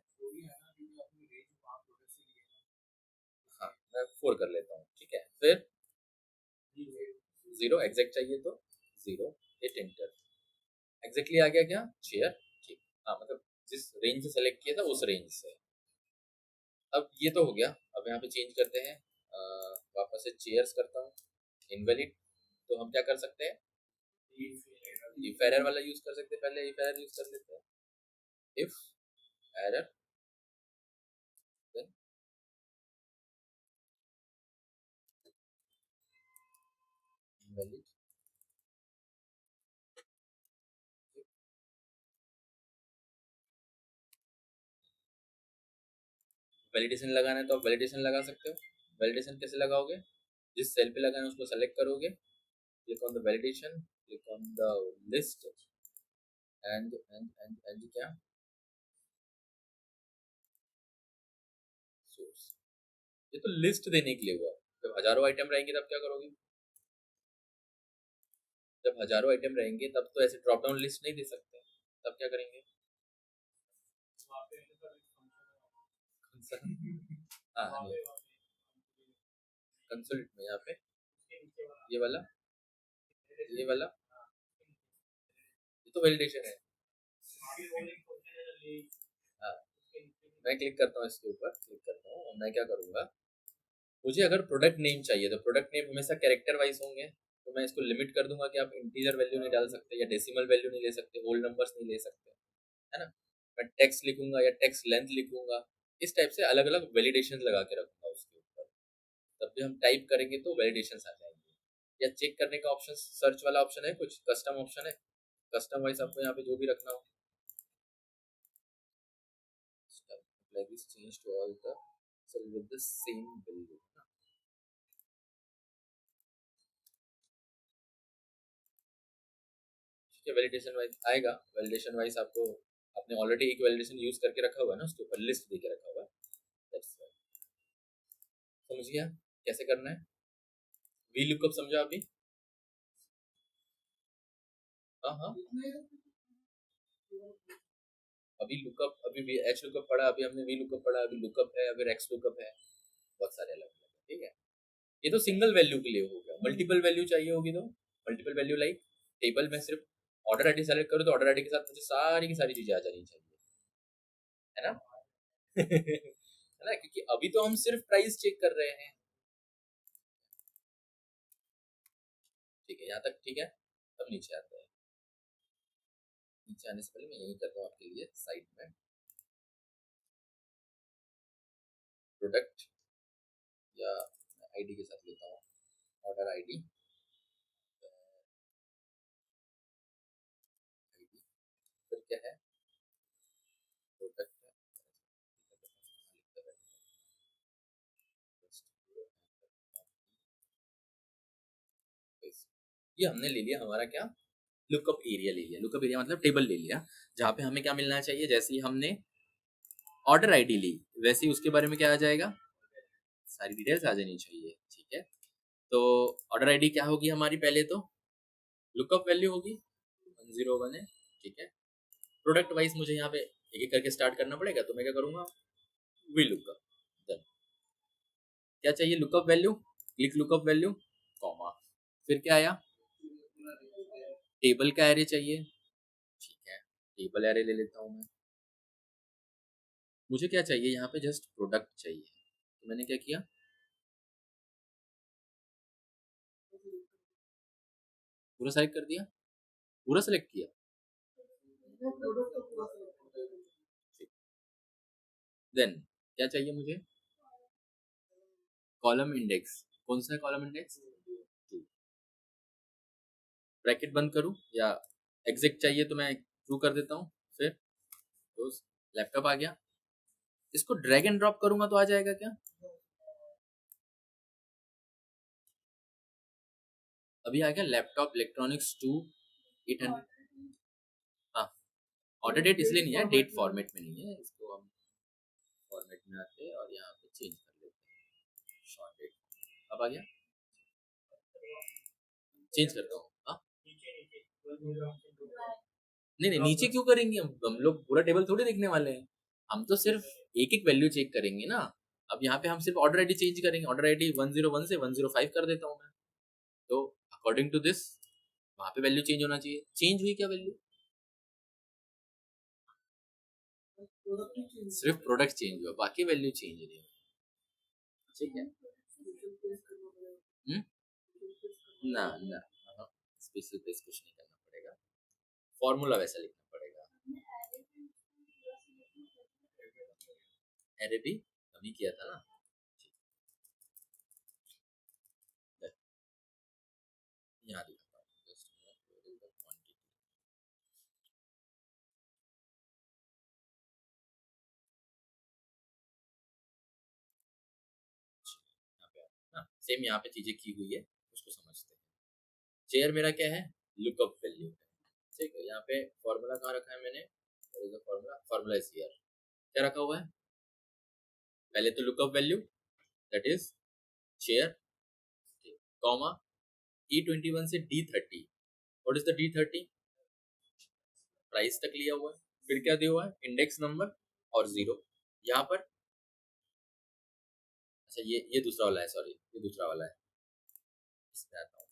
हाँ, मैं 4 कर लेता हूँ, ठीक है। फिर 0 एग्जैक्ट चाहिए तो 0, हिट एंटर। एग्जैक्टली आ गया क्या, शेयर, ठीक। हाँ, मतलब जिस रेंज से सेलेक्ट किया था उस रेंज से। अब ये तो हो गया, अब यहाँ पे चेंज करते हैं, वापस से चेयर्स करता हूँ, इनवैलिड। तो हम क्या कर सकते हैं, इफ एरर वाला यूज कर सकते हैं, पहले इफ एरर यूज कर लेते हैं। If error then invalid. Validation लगाना है तो आप वैलिडेशन लगा सकते हो। वैलिडेशन कैसे लगाओगे, जिस सेल पे लगाना है उसको सेलेक्ट करोगे, click on the validation, click on the list and क्या, सोर्स। ये तो लिस्ट देने के लिए हुआ, जब हजारों आइटम रहेंगे तब क्या करोगे, जब हजारों आइटम रहेंगे तब तो ऐसे ड्रॉप डाउन लिस्ट नहीं दे सकते, तब क्या करेंगे। हाँ, कंसोल में यहाँ पे ये वाला ये तो वैलिडेशन है। हाँ, मैं क्लिक करता हूँ, इसके ऊपर क्लिक करता हूँ और मैं क्या करूँगा, मुझे अगर प्रोडक्ट नेम चाहिए तो प्रोडक्ट नेम हमेशा कैरेक्टर वाइज होंगे, तो मैं इसको लिमिट कर दूंगा कि आप इंटीजर वैल्यू नहीं डाल सकते, या डेसिमल वैल्यू नहीं ले सकते, होल नंबर्स नहीं ले सकते, है ना। मैं टेक्स्ट लिखूंगा या टेक्स्ट लेंथ लिखूंगा, इस टाइप से अलग अलग वैलिडेशन लगा के रखूंगा उसके ऊपर। तब भी हम टाइप करेंगे तो वैलिडेशन आ जाएंगे। या चेक करने का ऑप्शन, सर्च वाला ऑप्शन है, कुछ कस्टम ऑप्शन है, कस्टम वाइज आपको यहाँ पे जो भी रखना हो। Apply this change to all the cell with the same value। ठीक है, वैलिडेशन वाइज आएगा। वैलिडेशन वाइज आपको, आपने ऑलरेडी एक वैलिडेशन यूज करके रखा हुआ है ना, उसके ऊपर लिस्ट देके रखा हुआ है। That's why. समझ गया कैसे करना है, वी लुकअप समझा अभी। हाँ हाँ, अभी लुकअप, अभी भी एच लुकअप पढ़ा, अभी हमने वी लुकअप पढ़ा, अभी लुकअप है, अभी एक्स लुकअप है, बहुत सारे अलग अलग है, ठीक है। ये तो सिंगल वैल्यू के लिए हो गया, मल्टीपल वैल्यू चाहिए होगी तो मल्टीपल वैल्यू लाइक टेबल में सिर्फ ऑर्डर आईडी सेलेक्ट करो तो ऑर्डर आईडी के साथ मुझे सारी की सारी चीजें आ जानी चाहिए, है ना। है ना, क्योंकि अभी तो हम सिर्फ प्राइस चेक कर रहे हैं। ठीक है, यहाँ तक ठीक है। अब नीचे आते हैं, नीचे आने से पहले मैं यही करता हूँ आपके लिए साइड में, प्रोडक्ट या आईडी के साथ लेता हूँ, ऑर्डर आईडी, फिर क्या है, ये हमने ले लिया हमारा क्या, लुकअप एरिया ले लिया। लुकअप एरिया मतलब टेबल ले लिया, जहाँ पे हमें क्या मिलना चाहिए, जैसे ही हमने ऑर्डर आईडी ली वैसे ही उसके बारे में क्या आ जाएगा, सारी डिटेल्स आ जानी चाहिए। ठीक है, तो ऑर्डर आईडी क्या होगी हमारी, पहले तो लुकअप वैल्यू होगी 101 है। ठीक है, प्रोडक्ट वाइज मुझे यहाँ पे एक एक करके स्टार्ट करना पड़ेगा, तो मैं क्या करूँगा, वी लुकअप, देन क्या चाहिए, lookup value, click lookup value, comma, फिर क्या आया, टेबल का एरे चाहिए। ठीक है, टेबल एरे ले लेता हूँ मैं। मुझे क्या चाहिए यहाँ पे, जस्ट प्रोडक्ट चाहिए, तो मैंने क्या किया, पूरा सेलेक्ट कर दिया, पूरा सेलेक्ट किया। देन क्या चाहिए मुझे, कॉलम इंडेक्स, कौन सा है कॉलम इंडेक्स, 2। ब्रैकेट बंद करूं या एग्जिट चाहिए तो मैं ट्रू कर देता हूँ। फिर तो लैपटॉप आ गया, इसको ड्रैग एंड ड्रॉप करूंगा तो आ जाएगा क्या, अभी आ गया लैपटॉप इलेक्ट्रॉनिक्स 2 800। हाँ, ऑर्डर डेट इसलिए नहीं है, डेट फॉर्मेट में नहीं है, इसको हम फॉर्मेट में आते हैं और यहाँ पे चेंज कर लेते हैं, शॉर्ट डेट अब आ गया, चेंज करता हूँ। हाँ, नहीं नहीं, नीचे क्यों करेंगे, हम लोग पूरा टेबल थोड़ी देखने वाले हैं, हम तो सिर्फ एक एक वैल्यू चेक करेंगे ना। अब यहाँ पे हम सिर्फ ऑर्डर आईडी चेंज करेंगे, ऑर्डर आईडी 101 से 105 कर देता हूँ मैं, तो अकॉर्डिंग टू दिस वहां पे वैल्यू चेंज होना चाहिए। चेंज हुई क्या वैल्यू, सिर्फ प्रोडक्ट चेंज हुआ, बाकी वैल्यू चेंज नहीं हुई। ठीक है, हम्म, ना ना, स्पेशल पेज कुछ नहीं करना पड़ेगा, फॉर्मूला वैसा लिखना पड़ेगा। एरे भी अभी किया था ना, यहाँ लिखता हूँ just the quantity। यहाँ पे ना सेम यहाँ पे चीजें की हुई है, उसको समझते हैं। चेयर मेरा क्या है, लुकअप वैल्यू है। ठीक है, यहाँ पे फॉर्मूला कहाँ रखा है मैंने, फॉर्मूला, फॉर्मूला इज हियर, क्या रखा हुआ है, पहले तो lookup value that is chair, comma E21 से D30। What is the D30, price तक लिया हुआ है, फिर क्या दिया हुआ है, इंडेक्स नंबर और 0। यहाँ पर अच्छा ये दूसरा वाला है, सॉरी ये दूसरा वाला है, इसमें आता हूँ।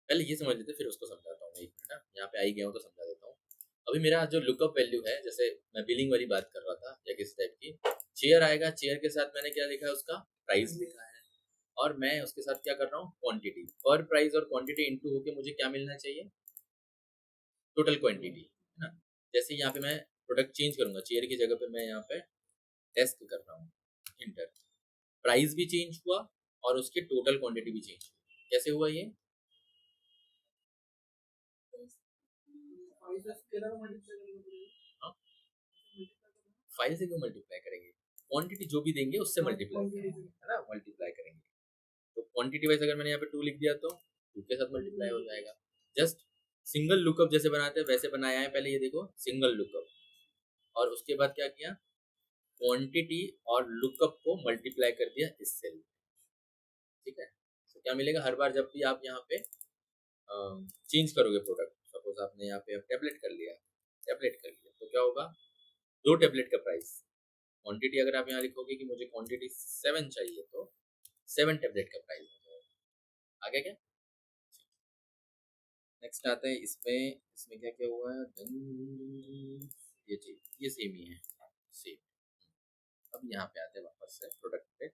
पहले ये समझ लेते फिर उसको समझाता हूँ, एक मिनट ना, यहाँ पे आई गया हूँ तो समझा देता हूँ। अभी मेरा जो लुकअप वैल्यू है, जैसे मैं बिलिंग वाली बात कर रहा था या किस टाइप की, चेयर आएगा, चेयर के साथ मैंने क्या लिखा है, उसका प्राइस लिखा है, और मैं उसके साथ क्या कर रहा हूँ, क्वांटिटी, पर प्राइस और क्वांटिटी इनटू होके मुझे क्या मिलना चाहिए, टोटल क्वांटिटी, है ना। जैसे यहाँ पे मैं प्रोडक्ट चेंज करूंगा, चेयर की जगह पे मैं यहाँ पे डेस्क कर रहा हूँ, इंटर, प्राइस भी चेंज हुआ और उसके टोटल क्वांटिटी भी चेंज हुई। कैसे हुआ ये, हाँ, फाइल से क्यों मल्टीप्लाई करेंगे, क्वांटिटी जो भी देंगे उससे मल्टीप्लाई करेंगे, है ना, मल्टीप्लाई करेंगे। तो क्वांटिटी वाइज अगर मैंने यहाँ पे 2 लिख दिया तो 2 के साथ मल्टीप्लाई हो जाएगा। जस्ट सिंगल लुकअप जैसे बनाते हैं वैसे बनाया है, पहले ये देखो सिंगल लुकअप, और उसके बाद क्या किया, क्वांटिटी और लुकअप को मल्टीप्लाई कर दिया इस सेल। ठीक है, तो क्या मिलेगा, हर बार जब भी आप यहाँ पे चेंज करोगे प्रोडक्ट, सपोज आपने यहाँ पे टैबलेट कर लिया, टैबलेट कर लिया तो क्या होगा, 2 टैबलेट का प्राइस, क्वांटिटी अगर आप यहाँ लिखोगे कि मुझे क्वांटिटी 7 चाहिए तो 7 टैबलेट का प्राइस हो जाएगा। आगे क्या, नेक्स्ट आता है इसमें, इसमें क्या क्या हुआ है, ये चीज ये सेम ही है, सेम। अब यहाँ पे आते हैं वापस से प्रोडक्ट पे,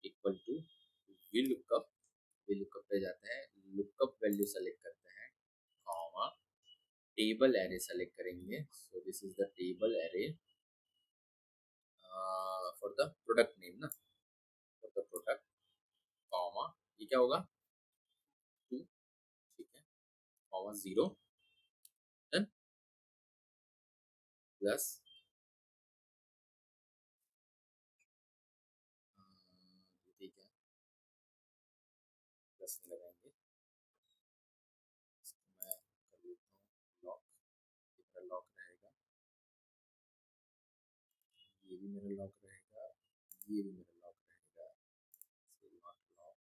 equal to V lookup, V lookup पे जाते हैं, लुकअप वैल्यू सेलेक्ट करते हैं, कॉमा, टेबल एरे सेलेक्ट करेंगे, so this is the table array for the product name ना, फॉर द प्रोडक्ट, कॉमा, ये क्या होगा 2, ठीक है, कॉमा 0, देन प्लस ये भी मेरा लॉक रहेगा, ये भी मेरा लॉक रहेगा, so not lock।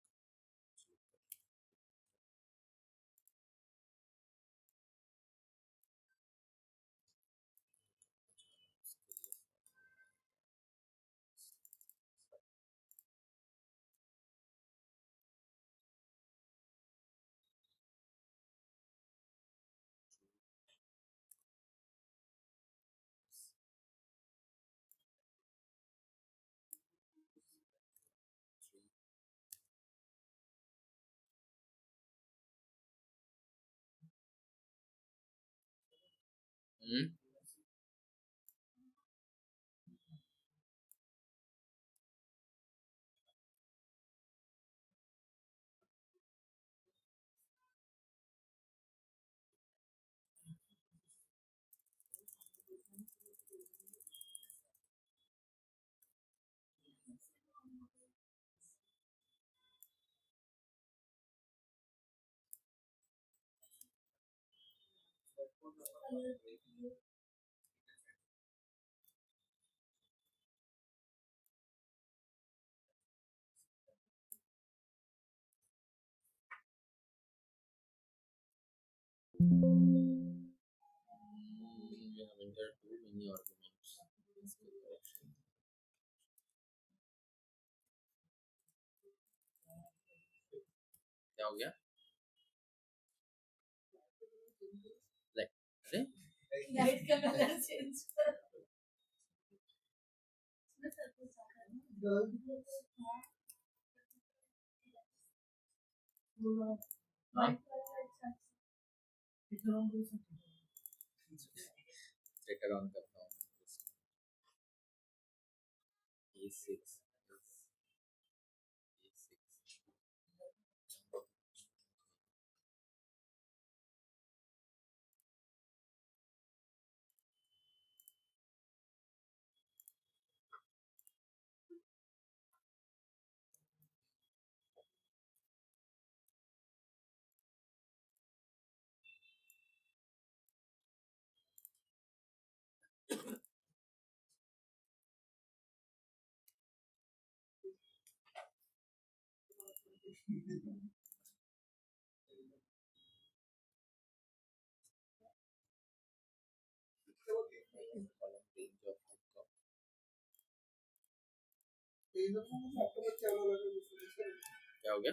Hmm we have entered too many arguments। क्या हो गया? लाइक अरे लाइट का कलर चेंज कर। लेटर ऑन करता हूँ। A6 क्या हो गया?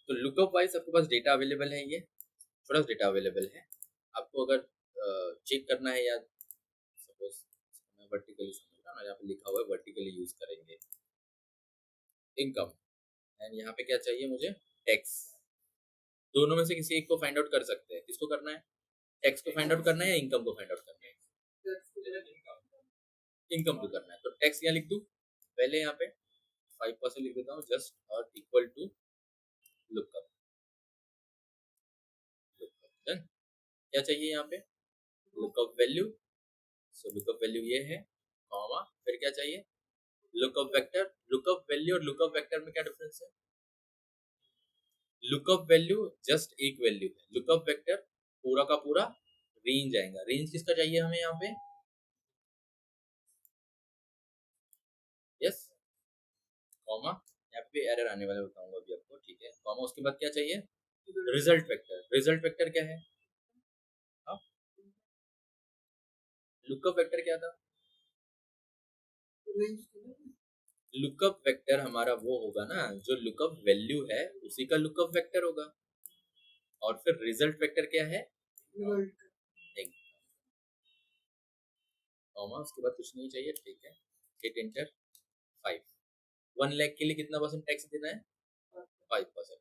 तो लुकअप वाइज आपके पास डेटा अवेलेबल है, ये थोड़ा डेटा अवेलेबल है। आपको अगर चेक करना है या सपोज मैं वर्टिकली समझ रहा हूँ, यहाँ पे लिखा हुआ है वर्टिकली यूज करेंगे इनकम, एंड यहाँ पे क्या चाहिए मुझे? टैक्स। दोनों में से किसी एक को फाइंड आउट कर सकते हैं। किसको करना है? टैक्स को फाइंड आउट करना है या इनकम को फाइंड आउट करना है? इनकम को करना है। तो टैक्स यहाँ लिख दूं पहले, यहाँ पे 5% लिख देता हूँ, जस्ट और इक्वल टू लुकअप। डन। क्या चाहिए यहाँ पे? Lookup value. So lookup value ये है, कॉमा, फिर क्या चाहिए? Lookup vector. लुकअप वैल्यू और लुकअप वेक्टर में क्या डिफरेंस है? लुकअप वैल्यू जस्ट एक वैल्यू है, लुकअप वेक्टर पूरा का पूरा रेंज आएगा। रेंज किसका चाहिए हमें यहाँ पे? यस, कॉमा, यहाँ पे एरर आने वाला बताऊंगा अभी आपको, ठीक है। कॉमा, उसके बाद क्या चाहिए? Result vector. रिजल्ट वेक्टर क्या है? हाँ, लुकअप वेक्टर क्या था? लुकअप वेक्टर हमारा वो होगा ना, जो लुकअप वैल्यू है उसी का लुकअप वेक्टर होगा। और फिर रिजल्ट वेक्टर क्या है? एक कॉमा, उसके बाद कुछ नहीं चाहिए, ठीक है। Hit enter. 5, 1 लाख के लिए कितना परसेंट टैक्स देना है? 5%।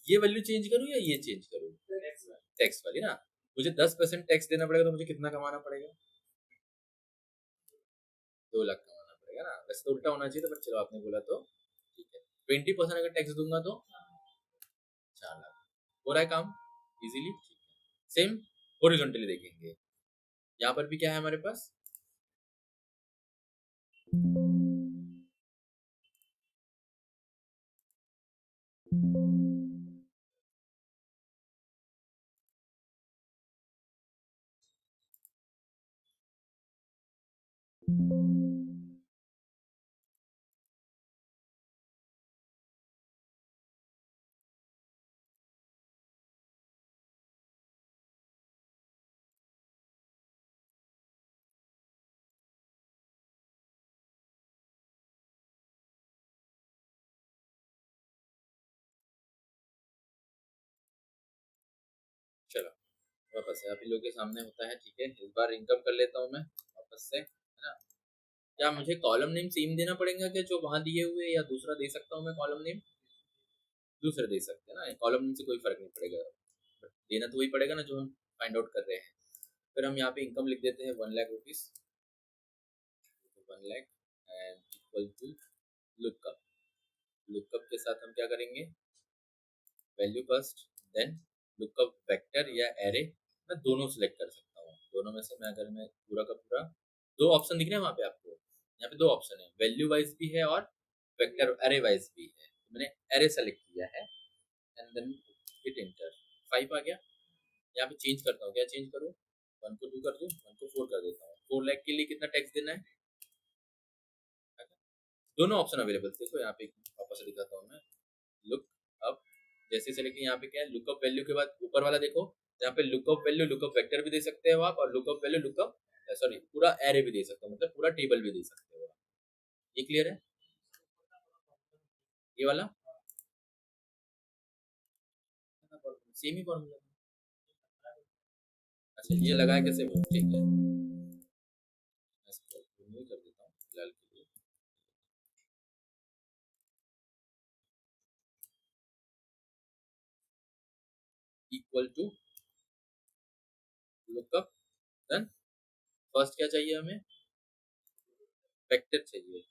ये वैल्यू चेंज करूँ या ये चेंज करूँ? टैक्स वाली ना। मुझे 10% टैक्स देना पड़ेगा, तो मुझे कितना कमाना पड़ेगा? 2 लाख कमाना पड़ेगा ना। वैसे तो उल्टा होना चाहिए था, पर चलो आपने बोला तो ठीक है। 20% अगर टैक्स दूंगा तो 4 लाख। हो रहा है काम इजीली। सेम हॉरिजॉन्टली देखेंगे, यहाँ पर भी क्या है हमारे पास? चलो वापस से आप लोगों के सामने होता है, ठीक है। इस बार इनकम कर लेता हूँ मैं वापस से, है ना। क्या मुझे कॉलम नेम सेम देना पड़ेगा क्या जो वहां दिए हुए, या दूसरा दे सकता हूँ मैं कॉलम नेम? दूसरा दे सकते हैं ना, कॉलम नेम से कोई फर्क नहीं पड़ेगा, बट देना तो वही पड़ेगा ना जो हम फाइंड आउट कर रहे हैं। फिर हम यहाँ पे इनकम लिख देते हैं 1 lakh rupees, 1 lakh and equal to lookup. Lookup के साथ हम क्या करेंगे? Value first, then lookup vector या एरे। मैं दोनों सिलेक्ट कर सकता हूँ, दोनों में से मैं अगर मैं पूरा का पूरा, दो ऑप्शन दिख रहे हैं वहाँ पे आपको, यहाँ पे दो ऑप्शन है, वैल्यू वाइज भी है और वेक्टर एरे वाइज भी है। तो मैंने एरे सेलेक्ट किया है एंड देन हिट एंटर। 5 आ गया। यहाँ पे चेंज करता हूँ, क्या चेंज करूँ? 1 को 2 कर दूँ, 1 को 4 कर देता हूँ। 4 लाख के लिए कितना टैक्स देना है? दोनों ऑप्शन अवेलेबल। देखो यहाँ पे वापस से दिखाता हूँ मैं। लुक अप, जैसे सेलेक्ट, यहाँ पे क्या है? लुकअप वैल्यू के बाद ऊपर वाला देखो, यहाँ पे लुकअप वैल्यू लुकअप वेक्टर भी दे सकते हो आप, और लुकअप वैल्यू लुकअप, सॉरी, पूरा एरे भी दे सकते हो, मतलब पूरा टेबल भी दे सकते हो आप। ये क्लियर है? ये वाला सेम ही फॉर्मूला। अच्छा, ये लगाया कैसे वो, ठीक है, इसको रिमूव कर देता हूँ फिलहाल के लिए। Equal to lookup, then first क्या चाहिए हमें? वेक्टर चाहिए,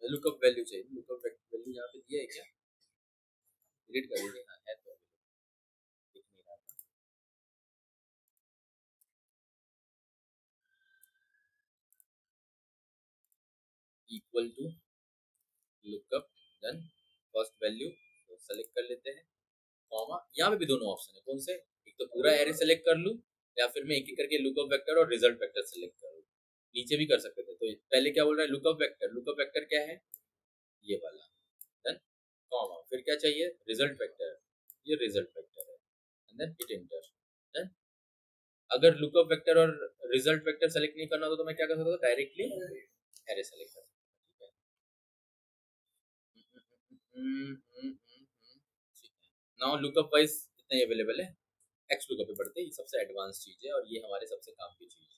लुकअप वैल्यू चाहिए। लुकअप वैल्यू यहाँ पे दिया है क्या? एडिट कर दीजिए, हाँ है तो दिख नहीं रहा था। Equal to lookup, then first value select कर लेते हैं, कॉमा। यहाँ पे भी दोनों ऑप्शन है, कौन से? एक तो पूरा एरे सेलेक्ट कर लूँ, या फिर मैं एक एक करके लुकअप वेक्टर और रिजल्ट वेक्टर सेलेक्ट करूँ। नीचे भी कर सकते थे। तो पहले क्या बोल रहा है? Lookup vector. लुकअप वेक्टर क्या है? ये वाला, देन कॉमा, फिर क्या चाहिए? Result vector. ये रिजल्ट वेक्टर है, and then hit enter. Then अगर लुकअप वेक्टर और रिजल्ट वेक्टर सेलेक्ट नहीं करना होता तो मैं क्या कर सकता था? डायरेक्टली एरे सेलेक्ट कर सकता। नाउ लुकअप वाइज इतने अवेलेबल है। एक्स लुकअप पे पढ़ते हैं, ये सबसे एडवांस चीज है और ये हमारे सबसे काम की चीज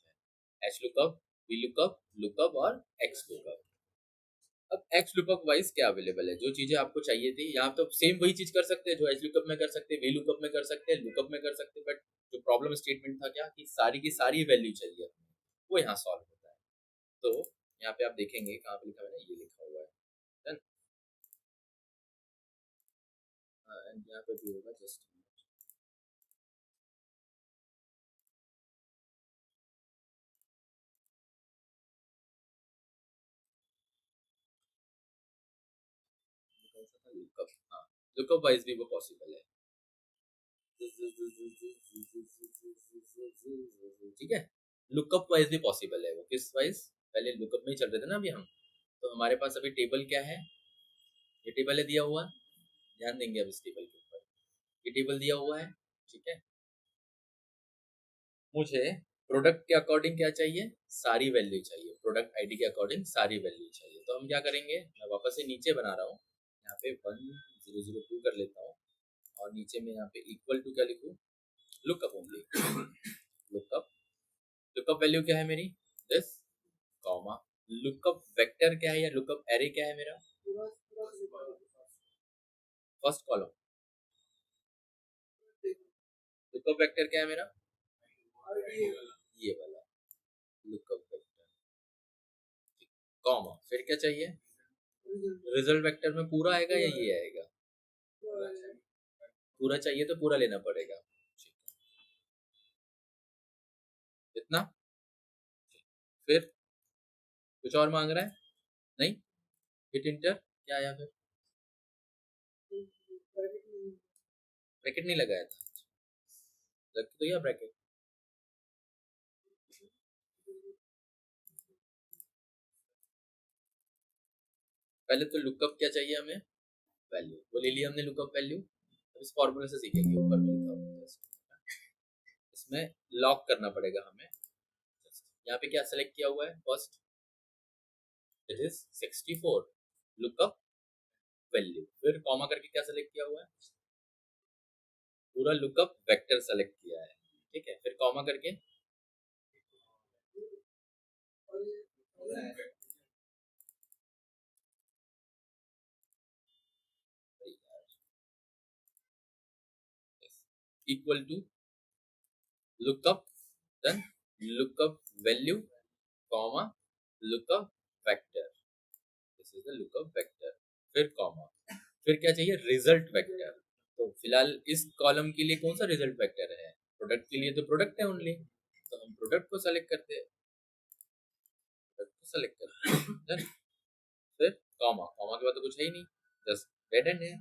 है। H lookup, V lookup, lookup और एक्स लुकअप। अब एक्स लुकअप वाइज क्या अवेलेबल है? जो चीजें आपको चाहिए थी, यहाँ तो सेम वही चीज कर सकते हैं जो एच लुकअप में कर सकते हैं, वी लुकअप में कर सकते हैं, लुकअप में कर सकते हैं, बट जो प्रॉब्लम स्टेटमेंट था क्या, कि सारी की सारी वैल्यू चाहिए, वो यहाँ सॉल्व होता है। तो यहाँ पे आप देखेंगे कहाँ पे लिखा हुआ है ना, ये लिखा हुआ है। Done? हाँ, and यहाँ पे भी होगा, जस्ट लुकअप, हाँ, लुकअप वाइज भी वो पॉसिबल है। ठीक है, लुकअप वाइज भी पॉसिबल है। वो किस वाइज? पहले लुकअप में ही चल रहे थे ना अभी हम। तो हमारे पास अभी टेबल क्या है? ये टेबल है दिया हुआ, ध्यान देंगे अब इस टेबल के ऊपर। ये टेबल दिया हुआ है, ठीक है। मुझे प्रोडक्ट के अकॉर्डिंग क्या चाहिए, सारी वैल्यू चाहिए, प्रोडक्ट आईडी के अकॉर्डिंग सारी वैल्यू चाहिए। तो हम क्या करेंगे, मैं वापस से नीचे बना रहा हूँ, यहाँ पे 1002 कर लेता हूँ और नीचे में यहाँ पे इक्वल टू क्या लिखूँ, lookup only, lookup, lookup value क्या है मेरी, दिस, कॉमा, लुकअप वेक्टर क्या है या लुकअप एरे क्या है मेरा, फर्स्ट कॉलम, लुकअप वेक्टर क्या है मेरा, ये वाला लुकअप वेक्टर, कॉमा, फिर क्या चाहिए, रिजल्ट वेक्टर में पूरा आएगा या ये आएगा, पूरा चाहिए तो पूरा लेना पड़ेगा, इतना, फिर कुछ और मांग रहा है, नहीं, हिट इंटर, क्या आया फिर, ब्रैकेट नहीं लगाया था, लग तो गया ब्रैकेट, पहले तो लुकअप क्या चाहिए हमें, वैल्यू, वो ले लिया हमने लुकअप वैल्यू। अब इस फॉर्मूले से सीखेंगे, ऊपर में लिखा हुआ है, इसमें लॉक करना पड़ेगा हमें, यहाँ पे क्या सेलेक्ट किया हुआ है, first it is 64, lookup value, फिर कॉमा करके क्या सेलेक्ट किया हुआ है, पूरा लुकअप वेक्टर सेलेक्ट किया है, ठीक है, फिर कॉमा करके equal to lookup, then lookup value, comma, lookup vector, this is the lookup vector, फिर कॉमा, फिर क्या चाहिए, रिजल्ट वेक्टर। तो फिलहाल इस कॉलम के लिए कौन सा रिजल्ट वेक्टर है, प्रोडक्ट के लिए तो प्रोडक्ट है ओनली, तो हम प्रोडक्ट को सेलेक्ट करते हैं, प्रोडक्ट को सेलेक्ट करते हैं, then फिर कॉमा, कॉमा के बाद तो कुछ है ही नहीं, जस्ट डेड एंड है।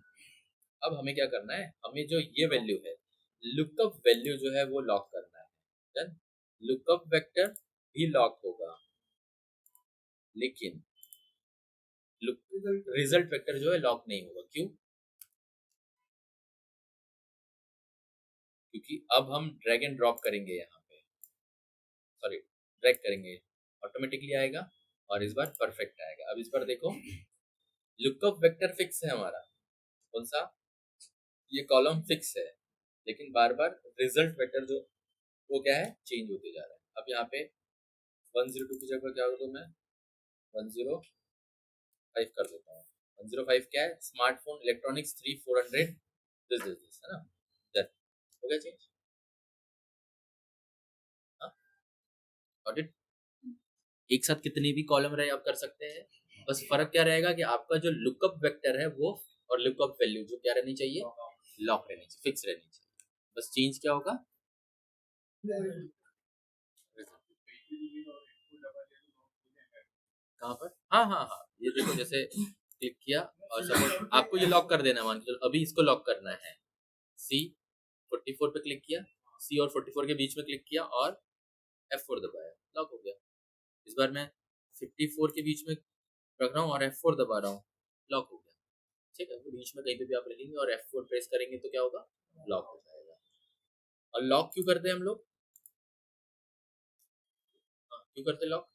अब हमें क्या करना है, हमें जो ये वैल्यू है, लुकअप वैल्यू जो है वो लॉक करना है, देन लुकअप वेक्टर भी लॉक होगा, लेकिन रिजल्ट वेक्टर जो है लॉक नहीं होगा, क्यों, क्योंकि अब हम ड्रैग एंड ड्रॉप करेंगे, यहाँ पे सॉरी ड्रैग करेंगे, ऑटोमेटिकली आएगा और इस बार परफेक्ट आएगा। अब इस बार देखो, लुकअप वेक्टर फिक्स है हमारा, कौन सा, ये कॉलम फिक्स है, लेकिन बार बार रिजल्ट वेक्टर जो वो क्या है, चेंज होते जा रहा है। अब यहाँ पे 102 की जगह क्या होगा, तो मैं 105 कर देता हूँ, 105 क्या है, स्मार्टफोन इलेक्ट्रॉनिक्स 3400, दिस है ना, Done. हो गया चेंज, हाँ, ऑडिट, एक साथ कितने भी कॉलम रहे आप कर सकते हैं, बस फर्क क्या रहेगा कि आपका जो लुकअप वेक्टर है वो और लुकअप वैल्यू जो क्या रहनी चाहिए, लॉक रहनी चाहिए, फिक्स रहनी चाहिए, बस चेंज क्या होगा, कहाँ पर, हाँ हाँ हाँ, ये देखो जैसे क्लिक किया और सपोज आपको ये लॉक कर देना है, मान के चलो अभी इसको लॉक करना है, सी 44 पे क्लिक किया, सी और 44 के बीच में क्लिक किया और F4 दबाया, लॉक हो गया। इस बार मैं 54 के बीच में रख रहा हूँ और F4 दबा रहा हूँ, लॉक हो गया, ठीक है, तो बीच में कहीं पे भी आप रखेंगे और F4 प्रेस करेंगे तो क्या होगा, लॉक हो जाएगा। और लॉक क्यों करते हैं हम लोग, हाँ, क्यों करते हैं लॉक,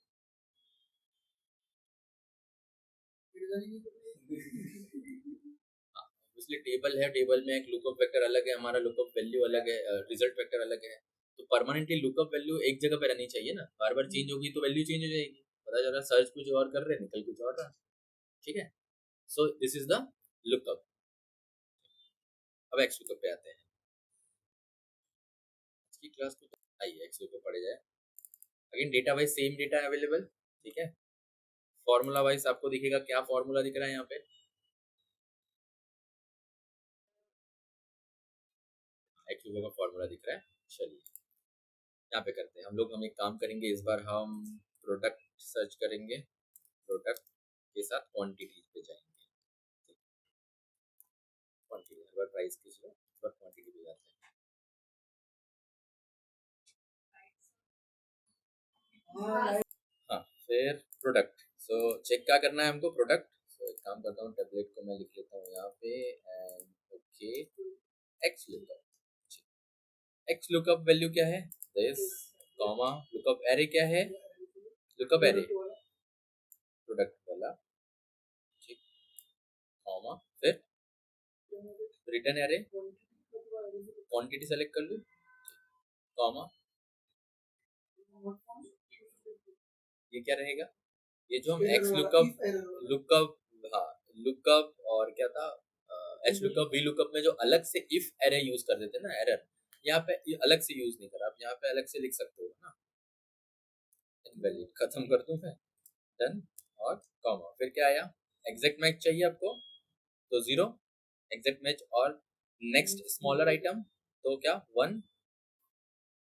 इसलिए टेबल है, टेबल में एक लुकअप वेक्टर अलग है, हमारा लुकअप वैल्यू अलग है, रिजल्ट वेक्टर अलग है, तो परमानेंटली लुकअप वैल्यू एक जगह पे रहनी चाहिए ना, बार बार चेंज होगी तो वैल्यू चेंज हो जाएगी, पता चल रहा सर्च कुछ और कर रहे हैं, निकल कुछ और रहा, ठीक है, so this is the lookup. अब एक्स लुकअप पे आते हैं, इसकी क्लास को आइए एक्स लुकअप पढ़े जाए, again data wise same data available, ठीक है, फॉर्मूला वाइज आपको दिखेगा, क्या फॉर्मूला दिख रहा है यहाँ पे, एक्स लुकअप का फॉर्मूला दिख रहा है, चलिए यहाँ पे करते हैं हम एक काम करेंगे, इस बार हम प्रोडक्ट सर्च करेंगे, प्रोडक्ट के साथ क्वांटिटी पे जाएंगे, क्वांटिटी हर बार प्राइस की जगह इस बार क्वांटिटी पे जाते हैं, हाँ, फिर प्रोडक्ट, सो चेक क्या करना है हमको, प्रोडक्ट, सो एक काम करता हूँ, टेबलेट को मैं लिख लेता हूँ यहाँ पे, and okay, x lookup, x lookup value क्या है, दिस, कॉमा लुकअप एरे क्या है, लुकअप एरे प्रोडक्ट वाला, ठीक, कॉमा फिर रिटर्न एरे क्वांटिटी सेलेक्ट कर लूं, कॉमा ये क्या रहेगा, ये जो हम एक्स लुकअप लुकअप, हाँ लुकअप और क्या था एच लुकअप वी लुकअप में जो अलग से इफ एरे यूज कर देते हैं ना, एरर यहाँ पे ये अलग से यूज नहीं करा, आप यहाँ पे अलग से लिख सकते हो ना, इनवैलिड खत्म कर दूं मैं, डन और कॉमा फिर क्या आया, एग्जैक्ट मैच चाहिए आपको तो 0 एग्जैक्ट मैच, और नेक्स्ट स्मॉलर आइटम तो क्या 1,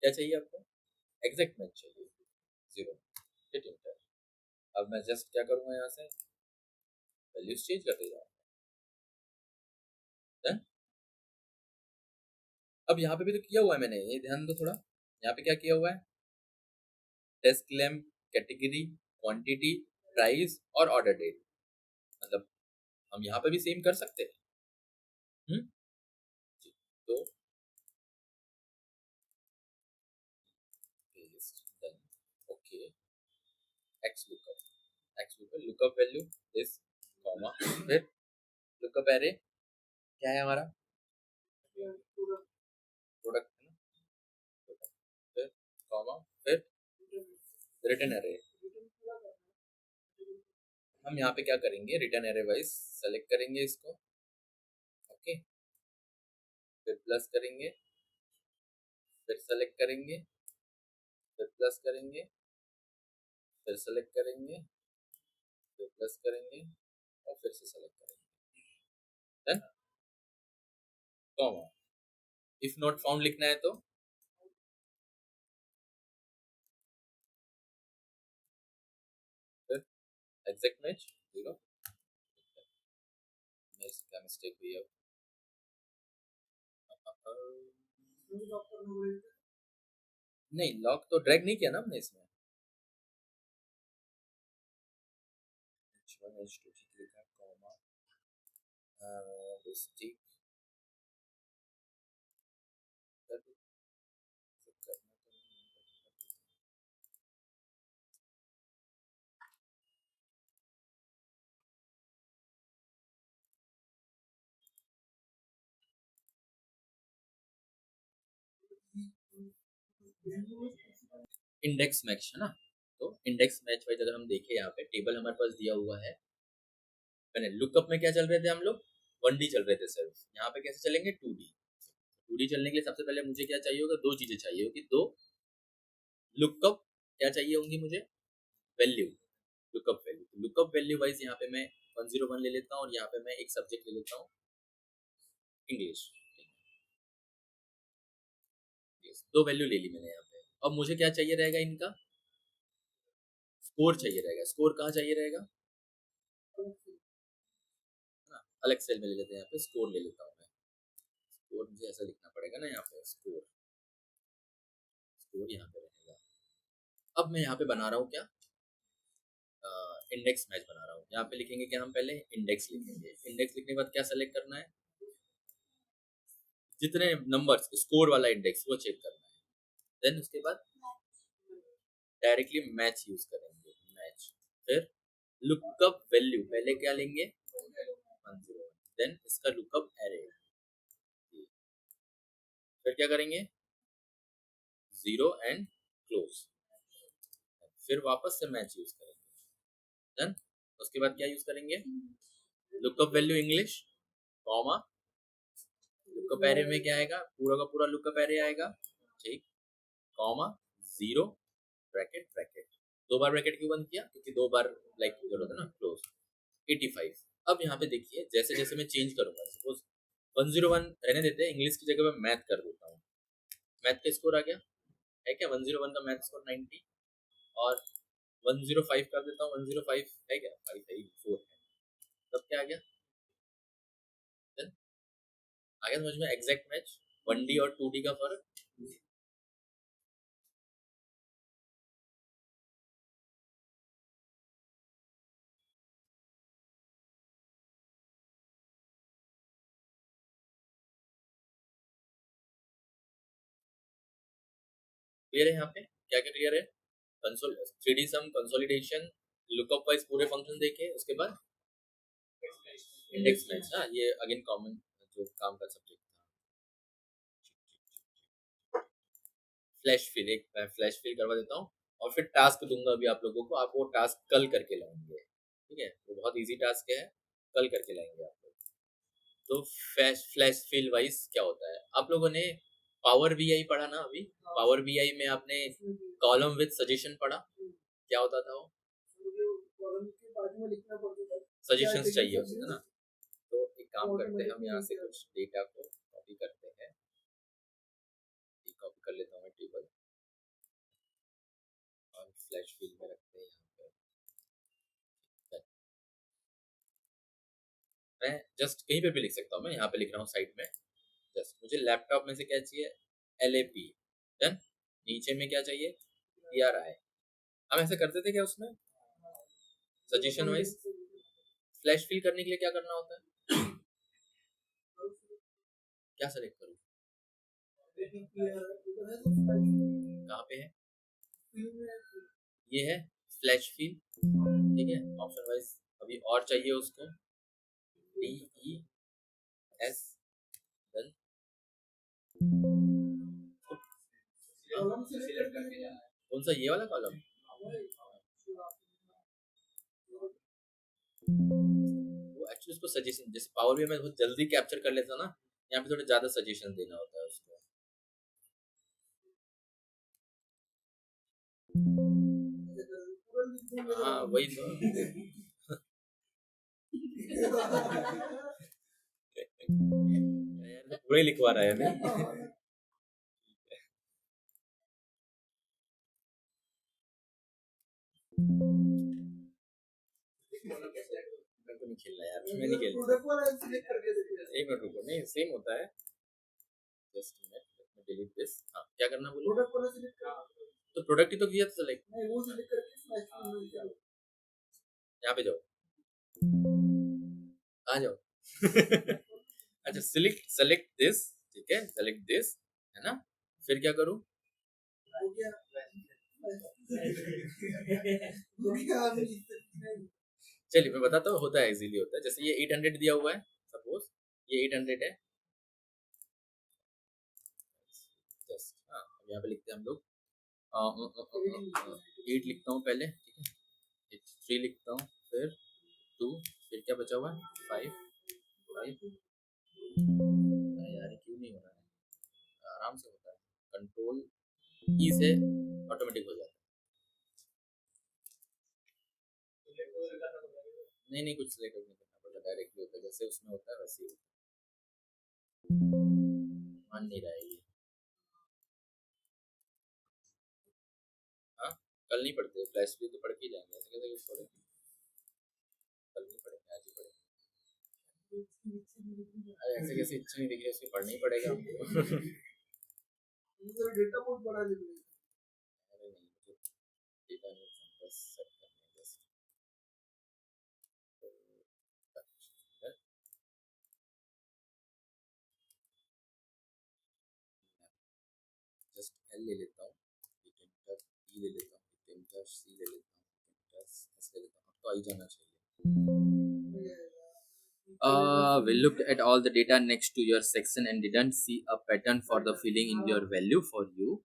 क्या चाहिए आपको, एग्जैक्ट मैच चाहिए 0, हिट इंटर। अब मैं जस्ट क्या करूंगा, यहाँ से वैल्यूज चेंज करते जाऊँ, डन। अब यहाँ पे भी तो किया हुआ है मैंने, ये ध्यान दो थोड़ा, यहाँ पे क्या किया हुआ है, test claim, category, quantity, price और ऑर्डर डेट, मतलब हम यहाँ पे भी सेम कर सकते हैं। तो okay, x lookup lookup value this, comma फिर लुकअप एरे क्या है हमारा, प्रोडक्ट है ना, फिर कॉमा फिर रिटर्न एरे, हम यहाँ पे क्या करेंगे, रिटर्न एरे वाइज सेलेक्ट करेंगे इसको, ओके, फिर प्लस करेंगे, फिर सेलेक्ट करेंगे, फिर प्लस करेंगे, फिर सेलेक्ट करेंगे, फिर प्लस करेंगे और फिर से सेलेक्ट करेंगे, done, comma if not found लिखना है तो फिर एग्जैक्ट मैच 0, क्या मिस्टेक हुई है, नहीं लॉक तो ड्रैग नहीं किया ना हमने इसमें, H1 H2 ठीक लिखा, कॉमा डिस्ट्रिक्ट इंडेक्स मैच है ना, तो इंडेक्स मैच वाइज अगर हम देखें, यहाँ पे टेबल हमारे पास दिया हुआ है, मैंने लुकअप में क्या चल रहे थे हम लोग, 1D चल रहे थे सिर्फ, यहाँ पे कैसे चलेंगे 2D, 2D चलने के लिए सबसे पहले मुझे क्या चाहिए होगा, दो चीजें चाहिए होगी, दो लुकअप क्या चाहिए होंगी मुझे, वैल्यू, लुकअप वैल्यू वाइज यहाँ पे मैं 101 ले लेता हूँ, और यहाँ पे मैं एक सब्जेक्ट ले लेता हूँ इंग्लिश, दो वैल्यू ले ली मैंने यहाँ पे। अब मुझे क्या चाहिए रहेगा, इनका स्कोर चाहिए रहेगा, स्कोर कहाँ चाहिए रहेगा ना, अलग सेल में ले लेते हैं, यहाँ पे स्कोर ले लेता हूँ मैं, स्कोर मुझे ऐसा लिखना पड़ेगा ना, यहाँ पे स्कोर, स्कोर यहाँ पे रहेगा। अब मैं यहाँ पे बना रहा हूँ क्या, इंडेक्स मैच बना रहा हूँ, यहाँ पे लिखेंगे क्या, हम पहले इंडेक्स लिखेंगे, इंडेक्स लिखने के बाद क्या सेलेक्ट करना है, जितने नंबर्स स्कोर वाला इंडेक्स वो चेक करना है, देन उसके बाद डायरेक्टली मैच यूज करेंगे, मैच, फिर लुकअप वैल्यू पहले क्या लेंगे 101, देन इसका लुकअप एरे, फिर क्या करेंगे 0 एंड क्लोज, फिर वापस से मैच यूज करेंगे, डन। उसके बाद क्या यूज करेंगे, lookup value English, comma lookup array में क्या आएगा, पूरा का पूरा लुकअप एरे आएगा, ठीक, कॉमा 0 ब्रैकेट ब्रैकेट, दो बार ब्रैकेट क्यों बंद किया, क्योंकि दो बार लाइक जरूरत है ना, क्लोज 85। अब यहाँ पे देखिए जैसे जैसे मैं चेंज करूंगा, सपोज 101 रहने देते हैं, इंग्लिश की जगह मैं मैथ कर देता हूँ, मैथ का स्कोर आ गया है क्या, 101 का मैथ स्कोर 90, और 105 कर देता हूँ, 105 है क्या, 5 है 4 है, तब क्या आ गया, Then, आ गया समझ में, एग्जैक्ट मैच 1D और 2D का फर्क, क्लियर है यहाँ पे। क्या क्या क्लियर है? कंसोल 3D सम, कंसोलिडेशन, लुकअप वाइज पूरे फंक्शन देखे, उसके बाद इंडेक्स मैच। हाँ, ये अगेन कॉमन जो काम का सब्जेक्ट था। फ्लैश फिल, एक मैं फ्लैश फिल करवा देता हूँ और फिर टास्क दूंगा अभी आप लोगों को, आप वो टास्क कल करके लाएंगे, ठीक है? वो बहुत इजी टास्क है, कल करके लाएंगे आप लोग। तो फ्लैश फिल वाइज क्या होता है, आप लोगों ने पावर बीआई पढ़ा ना अभी? पावर बीआई में आपने कॉलम विद सजेशन पढ़ा, क्या होता था वो? सजेशंस चाहिए होते थे ना। तो एक काम करते हैं, हम यहाँ से कुछ डेटा को कॉपी करते हैं, कॉपी कर लेता हूँ मैं टेबल और फ्लैश फिल में रखते हैं यहाँ पे। मैं जस्ट कहीं पे भी लिख सकता हूँ, मैं यहाँ पे लिख रहा हूँ साइड में। जस्ट मुझे लैपटॉप में से क्या चाहिए? LAP। डन। नीचे में क्या चाहिए? PRI। हम ऐसे करते थे क्या उसमें सजेशन वाइज? फ्लैश फिल करने के लिए क्या करना होता है? क्या सेलेक्ट करूँ? कहाँ पे है? ये है फ्लैश फिल, ठीक है? ऑप्शन वाइज अभी और चाहिए उसको, DES। डन। कौन सा, ये वाला कॉलम? वो एक्चुअली उसको सजेशन, जैसे पावर भी में बहुत जल्दी कैप्चर कर लेता ना, यहाँ पे थोड़ा ज्यादा सजेशन देना होता है उसको। हाँ वही तो। पूरा ही लिखवा रहा है अभी। मेरे को नहीं खेलना यार, मैं नहीं खेलता। एक मिनट रुको, नहीं सेम होता है। Just minute, let me delete this. हाँ, क्या करना बोलो? तो प्रोडक्ट ही तो किया था सेलेक्ट। यहाँ पे जाओ, आ जाओ। अच्छा, सिलेक्ट सेलेक्ट दिस, ठीक है, सेलेक्ट दिस, है ना? फिर क्या करूँ? चलिए मैं बताता हूँ, होता है इजीली होता है। जैसे ये 800 दिया हुआ है, सपोज ये 800 है। जस्ट हाँ, अब यहाँ पे लिखते हैं हम लोग 8 लिखता हूँ पहले, ठीक है? 3 लिखता हूँ, फिर 2, फिर क्या बचा हुआ है? 5 5। अरे यार ये क्यों नहीं हो रहा है? आराम से होता है, कंट्रोल ई से ऑटोमेटिक हो जाता है। नहीं नहीं, कुछ सिलेक्ट नहीं करना पड़ता, डायरेक्टली होता है, जैसे उसमें होता है वैसे ही होता है। मान नहीं रहा है ये। हाँ, कल नहीं पढ़ते फ्लैश भी तो पढ़ के ही जाएंगे, ऐसे कैसे कुछ पढ़ेंगे? कल नहीं पढ़ेंगे, आज ही पढ़ेंगे। अरे ऐसे कैसे इच्छा नहीं दिख रही उसकी, पढ़ना ही पड़ेगा हमको। डेटा बहुत बड़ा दिख रहा है। अरे नहीं, मुझे डेटा नहीं, बस सेट करना है बस। जस्ट एल ले लेता हूँ, इंटर ई ले लेता हूँ, इंटर सी ले लेता हूँ, इंटर एस ले लेता हूँ, तो आई जाना चाहिए। We looked at all the data next to your section and didn't see a pattern for the filling in your value for you.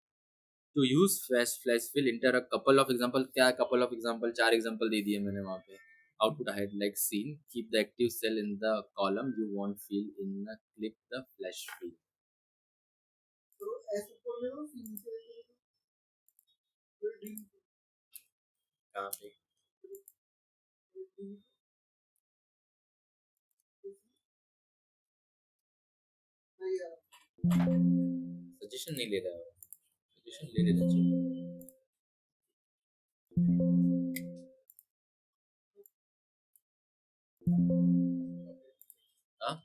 To use flash fill, enter a couple of example. क्या couple of example? 4 example दे दिए मैंने वहाँ पे। Output hide like scene. Keep the active cell in the column you want fill in the clip the flash fill. तो ऐसे बोल रहे हो कहाँ पे? सजेशन नहीं ले रहा है, सजेशन ले लेना चाहिए। हाँ,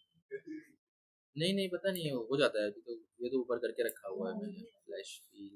नहीं नहीं पता नहीं, हो जाता है तो, ये तो ऊपर करके रखा हुआ है मैंने फ्लैश फिल।